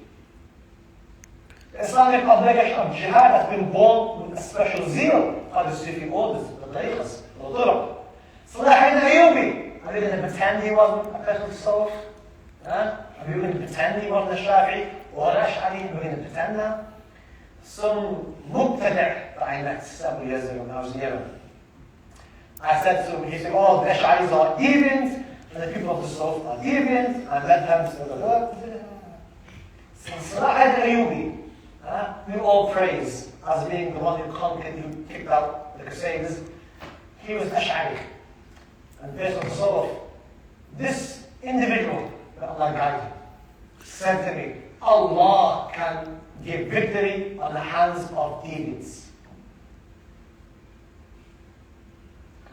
The Islamic obligation of jihad has been born with a special zeal of the Sufi orders, the tariqas, the turuq. Salahuddin Ayyubi, are you going to pretend he wasn't a person of Salaf? Are you going to pretend he wasn't a Shafi'i or an Ash'ari? Are we going to pretend now? Some mubtadi' that I met several years ago when I was in Yemen. I said to him, he said, oh, the Ash'aris are deviant, and the people of the Salaf are deviant, and let them say the word. Salahuddin Ayyubi, we all praise as being the one who conquered, who kicked out the Crusaders. He was Ash'ari. And based on the Salaf, this individual that Allah guided said to me, Allah can give victory on the hands of deviants.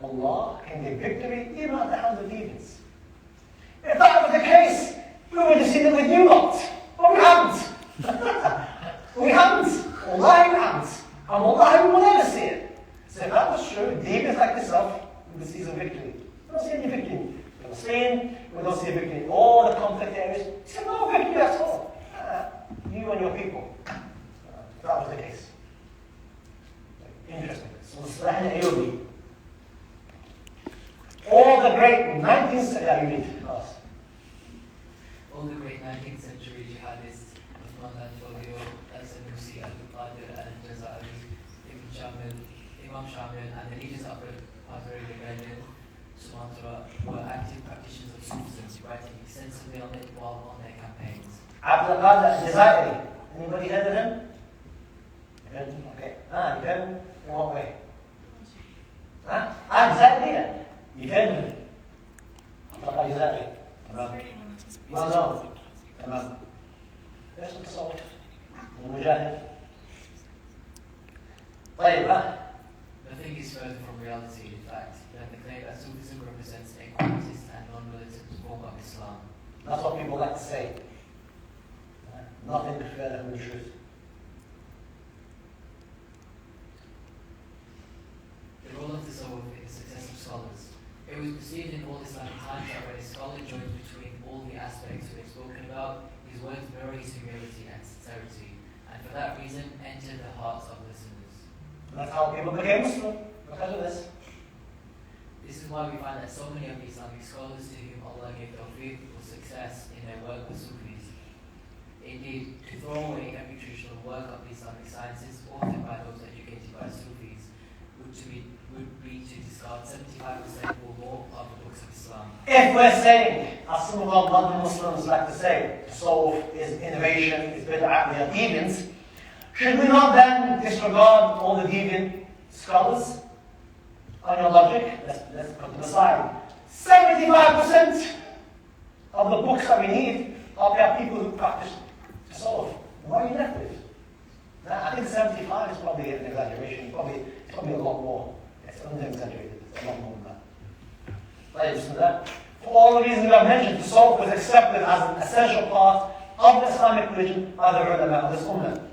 Allah can give victory even on the hands of deviants. If that was the case, we would have seen it with you lot. But we haven't. We haven't. Allah we haven't. And Allah we will never see it. So if that was true, deviants like yourself, we would see some victory. We don't see any victory in Palestine, we don't see a victory in all the conflict areas. We see no victory at all. You and your people. If that was the case. Interesting. So Salahuddin Ayyubi. All the great 19th century, yeah, you read, class. All the great 19th century jihadists, Uthman al-Fodio, al-Sanusi, al-Qadir, al-Jazari, Imam Shamil, and the leaders of the Qadiri rebellion, Sumatra, were active practitioners of Sufism, writing extensively on it while on their campaigns. Abdo al-Jazairi. Anybody heard of him? You heard of him? Okay. You heard of him? In what way? Jazairi. You heard of him? Jazairi. Well known. Tamam. There's some salt. Mujahid. طيب Nothing is further from reality, in fact, than the claim that Sufism represents a quietist and non-militant form of Islam. That's what people like to say. Nothing further from the truth. The role of the Tasawwuf in the success of scholars. It was perceived in all Islamic times that when a scholar joins between all the aspects we have spoken about, his words mirror his humility and sincerity, and for that reason enter the hearts of listeners. And that's how people became Muslim, because of this. This is why we find that so many of the Islamic scholars to whom Allah gave tawfiq for success in their work with Sufis. Indeed, to throw away every traditional work of the Islamic sciences authored by those educated by Sufis would be to discard 75% or more of the books of Islam. If we're saying, as some of our modern Muslims like to say, Tasawwuf is innovation, is bid'ah, we are deviants, should we not then disregard all the deviant scholars? On your logic, let's put them aside. 75% of the books that we need are by people who practice Tasawwuf. What are you left with? Now, I think 75 is probably an exaggeration. Probably Probably a lot more. It's under-exaggerated. It's a lot more than that. Like, listen to that. For all the reasons I've mentioned, tasawwuf was accepted as an essential part of the Islamic religion by the ulama of this ummah.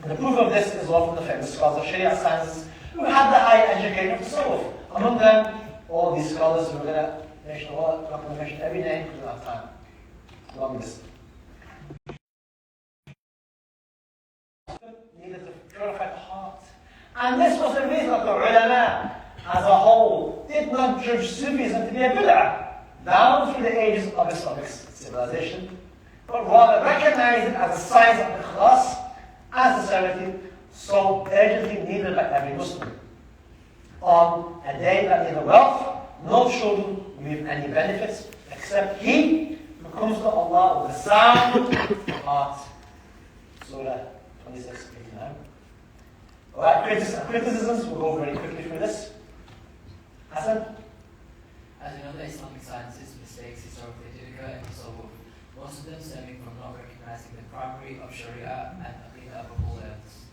And the proof of this is often the famous scholars of Sharia sciences who had the high education of tasawwuf. Among them, all these scholars who are going to mention all, I'm not going to mention every name because we don't have time. Long list. Needed to purify the heart. And this was the reason that the ulama as a whole did not judge Sufism to be a bid'ah down through the ages of Islamic civilization, but rather recognized it as a sign of ikhlas and sincerity, so urgently needed by every Muslim. On a day that neither wealth nor children reap any benefits, except he who comes to Allah with a sound heart. Surah 26:59. Alright, criticisms, we'll go very quickly through this. Hassan? As in other Islamic sciences, mistakes historically did occur in tasawwuf, most of them stemming from not recognizing the primary of Sharia and Aqidah above all else.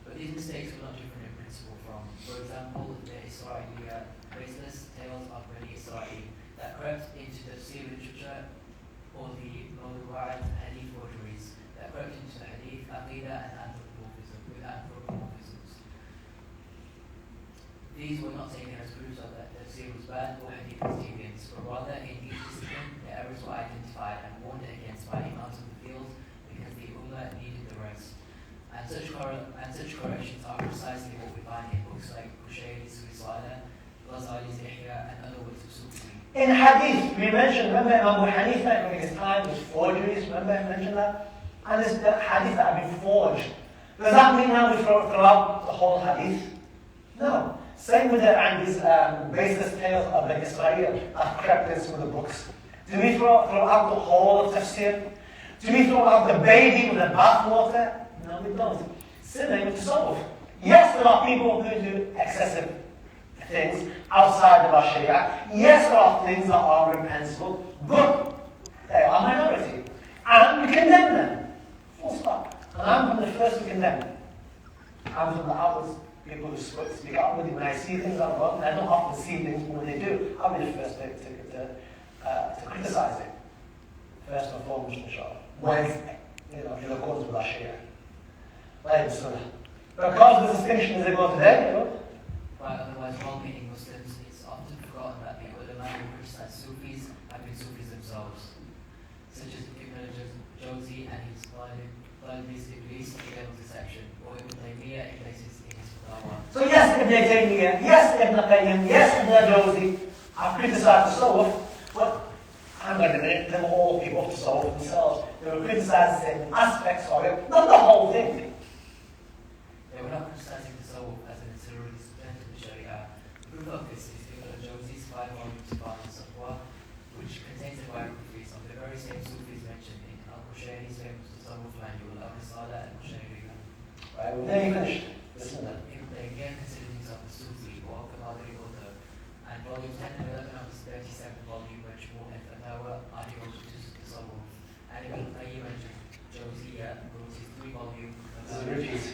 But these mistakes were not different in principle from, for example, the Israeli baseless tales of Bani Israel that crept into the Tafsir literature, or the Mawdu'at Hadith forgeries that crept into the Hadith, Aqidah and anthropomorphisms. These were not taken as proofs of that Tafsir was bad or Hadith was deviant, but rather in each discipline the errors were identified and warned against by imams of the field because the Ummah needed the rest. And such corrections are precisely what we find in books like Qushayri's Risala, Ghazali's Ihya, and other works of Sufi. In Hadith, we mentioned, remember Imam Abu Hanifa during his time with forgeries, remember I mentioned that? And this the Hadith that have been forged. Does that mean now we throw out the whole Hadith? No. Same with these baseless tales of the Israel that crept in some of the books. Do we throw out the whole of Tafsir? Do we throw out the baby with the bathwater? No, we don't. Similar with tasawwuf. Yes, there are people who do excessive things outside of our Sharia. Yes, there are things that are reprehensible, but they are minority. And we condemn them. Full stop. And I'm from the first to condemn them. I'm from the outwards people who speak outwardly when I see things that are wrong, and I don't often see things, but when they do, I'll be the first to criticize it. First and foremost, inshallah. When it's in accordance with our Sharia. Because the distinction is about today, By otherwise well-meaning Muslims, it's often forgotten that the ulama who criticize Sufis have been Sufis themselves, such as Ibn al-Jawzi and his Iblis, the Devil's Deception, or Ibn Taymiyyah in places in his Fatawa. So yes, Ibn Taymiyyah, yes, Ibn Qayyim, yes, Ibn al-Jawzi have criticized tasawwuf, but I'm going to admit them all people of tasawwuf themselves. They were criticizing aspects of it, not the whole thing. They were not criticizing tasawwuf as an interior discipline to the Sharia. The proof of this is Ibn al-Jawzi's 5-volume Sifat al-Safwa, which contains the biographies of the very same Sufis mentioned in al-Qushayri's famous tasawwuf manual, al-Risala and al-Qushayriya. Right, well, then you finished. Listen to that. They again considered himself a Sufi or Qadiri author, and volumes 10 and 11 of his 37th volume, Majmu' al-Fatawa, are devoted to tasawwuf. And Ibn Qayyim al-Jawziyya wrote his 3-volume This is a repeat.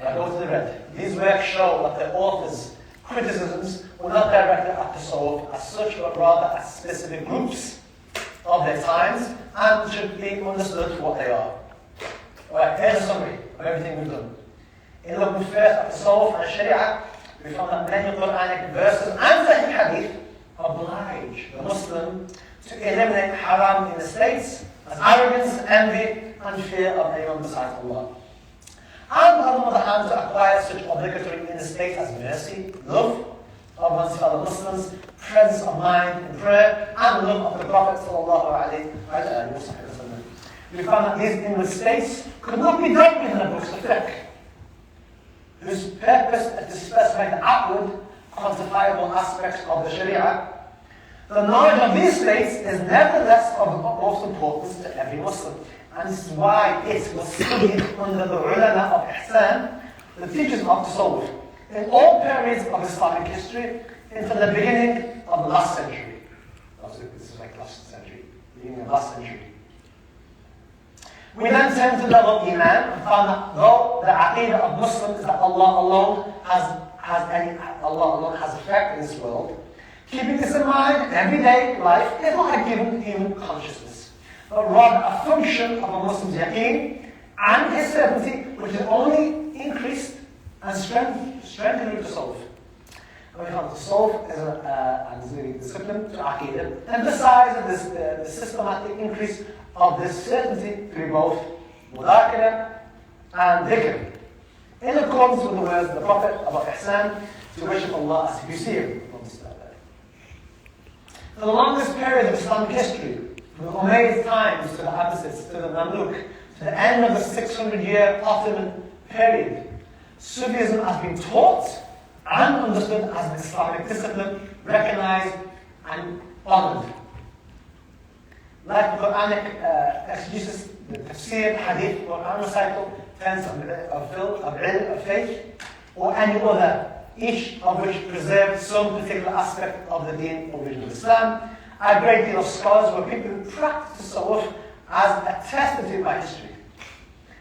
Right, go to the red. These works show that the author's criticisms were not directed at tasawwuf as such, but rather at specific groups of their times, and should be understood for what they are. Alright, here's a summary of everything we've done. In looking first at tasawwuf and Sharia, we found that many Quranic verses and Sahih Hadith oblige the Muslim to eliminate haram in the states as arrogance, envy, and fear of anyone besides Allah. And on the other hand, to acquire such obligatory in the state as mercy, love of one's fellow Muslims, presence of mind in prayer, and love of the Prophet sallallahu alaihi wasallam. We found that these inward states could not be dealt with in the books of fiqh, whose purpose is to specify the outward, quantifiable aspects of the Sharia. The knowledge of these states is nevertheless of utmost importance to every Muslim. And this is why it was studied under the ulama of Ihsan, the teachers of Tasawwuf, in all periods of Islamic history, until the beginning of the last century. This is like last century, beginning of last century. We then turn to the level of Iman and found that though the aqidah of Muslims is that Allah alone has effect in this world, keeping this in mind in everyday life is not a given human consciousness, but rather a function of a Muslim's yaqeen and his certainty, which is only increased and strengthened with the soul. We have the soul as a discipline to aqidah, emphasizes the systematic increase of this certainty through both mudhakara and dhikr, in accordance with the words of the Prophet about ihsan, to worship Allah as you see him. For the longest period of Islamic history, from the Umayyad times to the Abbasids, to the Mamluk, to the end of the 600-year Ottoman period, Sufism has been taught and understood as an Islamic discipline, recognized and honored. Like the Quranic exegesis, the tafsir, hadith, Quran recital, tenets of faith, or any other, each of which preserved some particular aspect of the deen or religion of Islam. A great deal of scholars were people who practiced tasawwuf as attested to by history.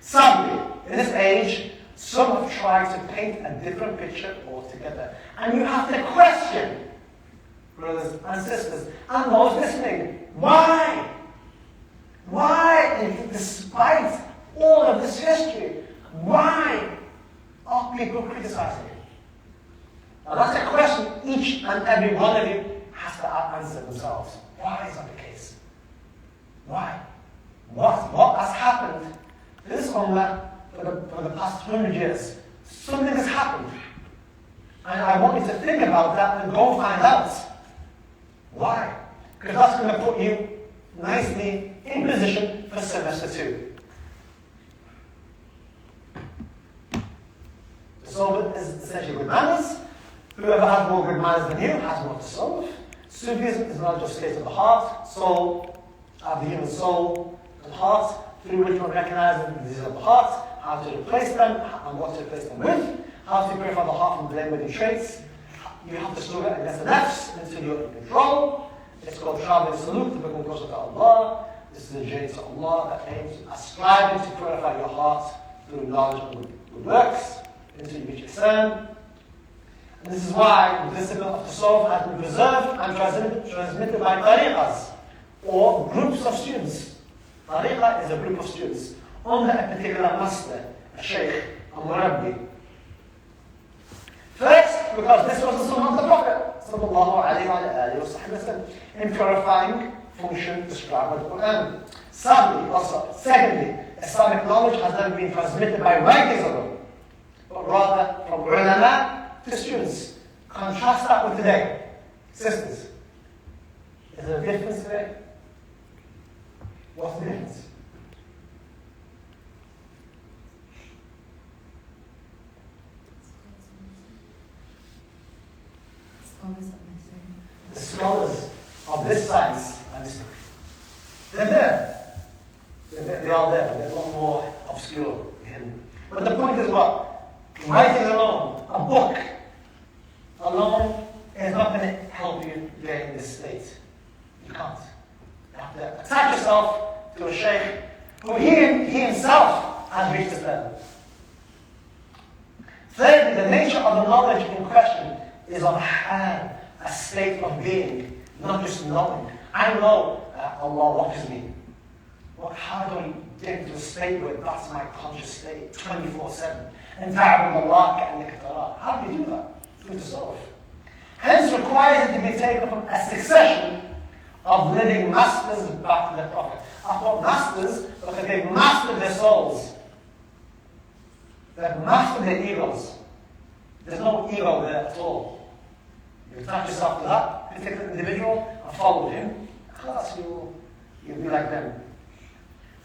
Sadly, in this age, some have tried to paint a different picture altogether. And you have to question, brothers and sisters, and those listening, why? Why, despite all of this history, why are people criticizing it? Now that's a question each and every one of you has to answer themselves. Why is that the case? Why? What has happened to this ummah for the past 100 years? Something has happened. And I want you to think about that and go find out. Why? Because that's going to put you nicely in position for semester 2. So is essentially good manners. Whoever has more good manners than you has more to solve. Sufism is not just state of the heart, soul, of the human soul, and heart, through which one recognizes the diseases of the heart, how to replace them, and what to replace them with, how to purify the heart from blameworthy traits. You have to struggle against the nafs until you're in control. It's called traveling salute, to become closer to Allah. This is a journey to Allah that aims at striving to purify your heart through knowledge and good works until you reach ihsan. And this is why the discipline of tasawwuf has been preserved and transmitted by tariqas, or groups of students. Tariqa is a group of students under a particular master, a Sheikh, a murabbi. First, because this was the sunnah of the Prophet sallallahu alayhi wa sallam, in purifying function described by the Quran. Secondly, Islamic knowledge has never been transmitted by writers alone, but rather from ulama to students. Contrast that with today. Sisters, is there a difference today? What's the difference? The scholars of this science and this, they're there. They are there. They're a lot more obscure. But the point is what? Writing alone, a book alone, is not going to help you get in this state. You can't. You have to attach yourself to a sheikh who he himself has reached this level. Thirdly, the nature of the knowledge in question is of hal, a state of being, not just knowing. I know Allah watches me. But how do I get into a state where that's my conscious state, 24/7? And ta'abud Allah ka'annaka tara. How do you do that? Through tasawwuf. Hence requires it to be taken from a succession of living masters back to the Prophet. I thought masters because they've mastered their souls. They've mastered their egos. There's no ego there at all. You attach yourself to that particular individual and follow him, class, you'll be like them.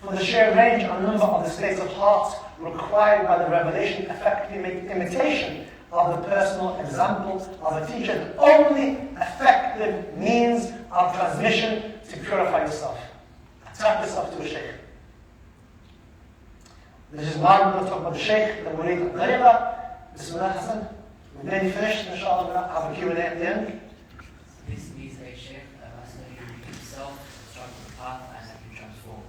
For the sheer range and number of the states of heart required by the revelation, effectively make imitation of the personal example of a teacher the only effective means of transmission to purify yourself. Attach yourself to a sheikh. This is why we're going to talk about the sheikh, the murid, and tariqa. Bismillah Hassan. We've nearly finished, inshallah, we'll have a Q&A at the end. This is a sheikh, a master who himself instructed the path and can transform.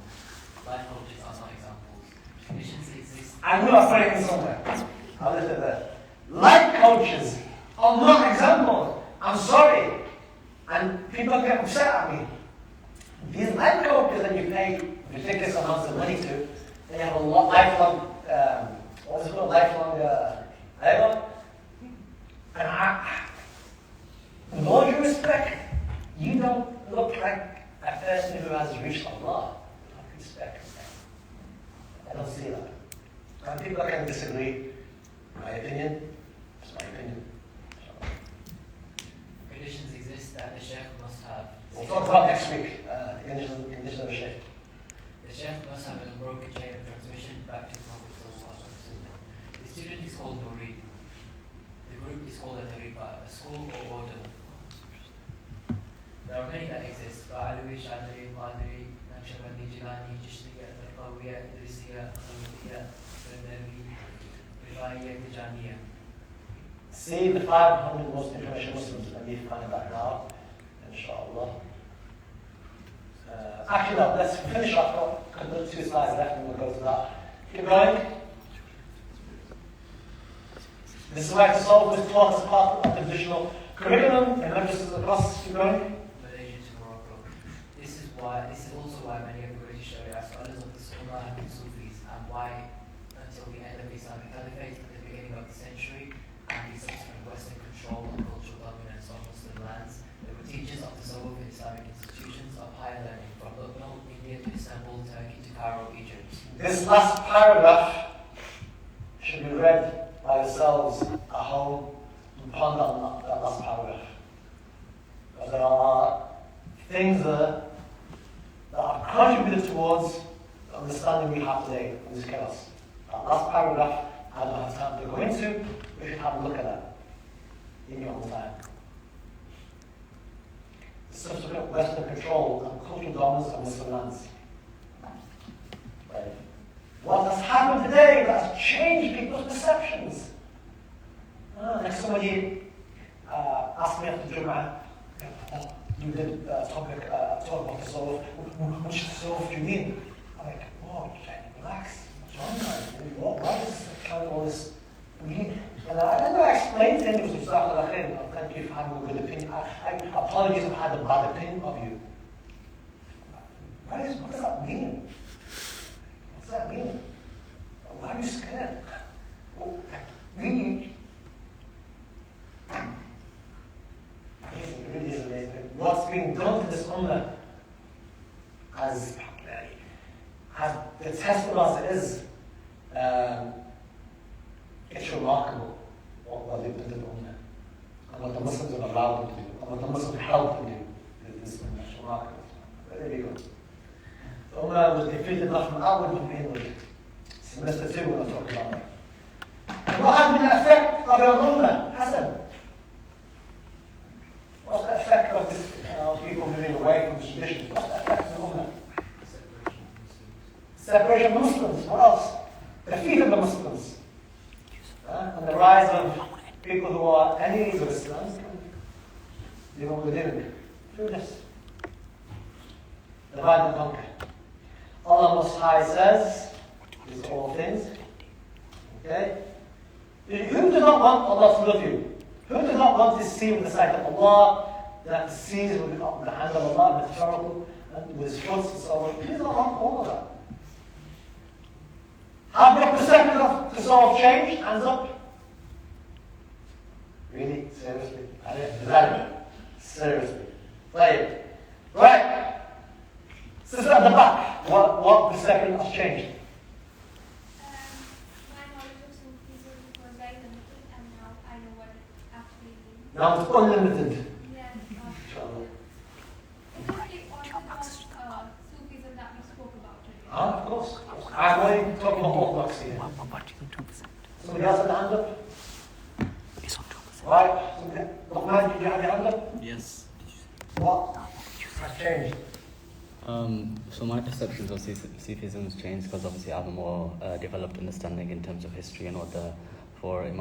life coaches are not examples. Traditions exist. I knew I was putting it somewhere. I'll leave it there. Life coaches are not examples. I'm sorry. And people get upset at me. These life coaches that you pay ridiculous amounts of money to, they have a lifelong, what's it called? Lifelong, and with all due respect, you don't look like a person who has reached Allah. With respect. I don't see that. And people can disagree. My opinion, it's my opinion. Conditions exist that the Sheikh must have. We'll talk about next week, condition of the Sheikh. The Sheikh must have an unbroken chain of transmission back to the Prophet. The student is called Murid. The group is called a tariqa, a school or order. There are many that exist: Ba'alawi, Shadri, Qadri, Naqshbandi, Jilani, Chishtiya, Tarqawiyya, Idrisiyya, Khalidiyya, Sundari, Rifa'iyya, Tijaniyya. See the 500 most influential Muslims, and we find that now, inshallah. Actually, no, let's finish off. I've got 2 slides left, and we'll go to that. Keep going. This is where to solve was taught as part of the traditional curriculum in madrasas across. Keep going. Malaysia to Morocco. This is also why many of the British Sharia scholars of the Sunnah have been Sufis, and why, until the end of the Islamic Caliphate at the beginning of the century, and the subsequent Western control and cultural dominance of Muslim lands, they were teachers of the Tasawwuf in Islamic institutions of higher learning, from Lebanon, India to Istanbul, Turkey to Cairo, Egypt. This last paragraph should be read by yourselves at home and ponder on that last paragraph. Because there are things there that have contributed towards the understanding we have today in this chaos. That last paragraph, I don't have time to go into, we should have a look at that in your own time. The subsequent Western control and cultural dominance of Muslim lands. Right. What has happened today that has changed people's perceptions? Like somebody asked me after Jum'ah, you did talk about the soul. Which soul do you mean? I'm like, whoa, relax. What's wrong, man? Why is kind of all this? And I explained to him, it was thank you for having a good opinion. I apologize if I had a bad opinion of you. What does that mean? What's that mean? Why are you scared? Really? Amazing, it really is amazing. What's being done to this ummah as detestable as it is, it's remarkable what they've done to the ummah. And what the Muslims have allowed them to do, and what the Muslims have helped them do. It's remarkable. But there you go. The ummah was defeated not from outward but from inward. Semester 2 we're not talking about that. And what has been the effect of our ummah? Hassan? What's the effect of this, people moving away from the traditions? What's the effect of the ummah? Separation of Muslims. What else? The defeat of the Muslims. And the rise of people who are enemies of Islam. You know what we're doing? Through this. Divide and conquer. Allah Most High says, these are all things. Okay? Who does not want Allah to love you? Who does not want to see with the sight of Allah, that sees with the hand of Allah, metaphorical, and with his foot and so on? Who does not want all of that? Have your perception of the soul changed? Hands up. Really? Seriously? Is that it? Seriously. Right. Sister at the back, what perception has changed? My knowledge of Sufism was very limited, and now I know what it actually means. Now it's unlimited. Yes. Inshallah. Specifically Orthodox Sufism that we spoke about today. Of course. I'm only talking about Orthodox here. Somebody else had a hand up? Right? Luqman, did you have your hand up? Yes. What has changed? So my perceptions of Sufism has changed because obviously I have a more developed understanding in terms of history and what the four Imams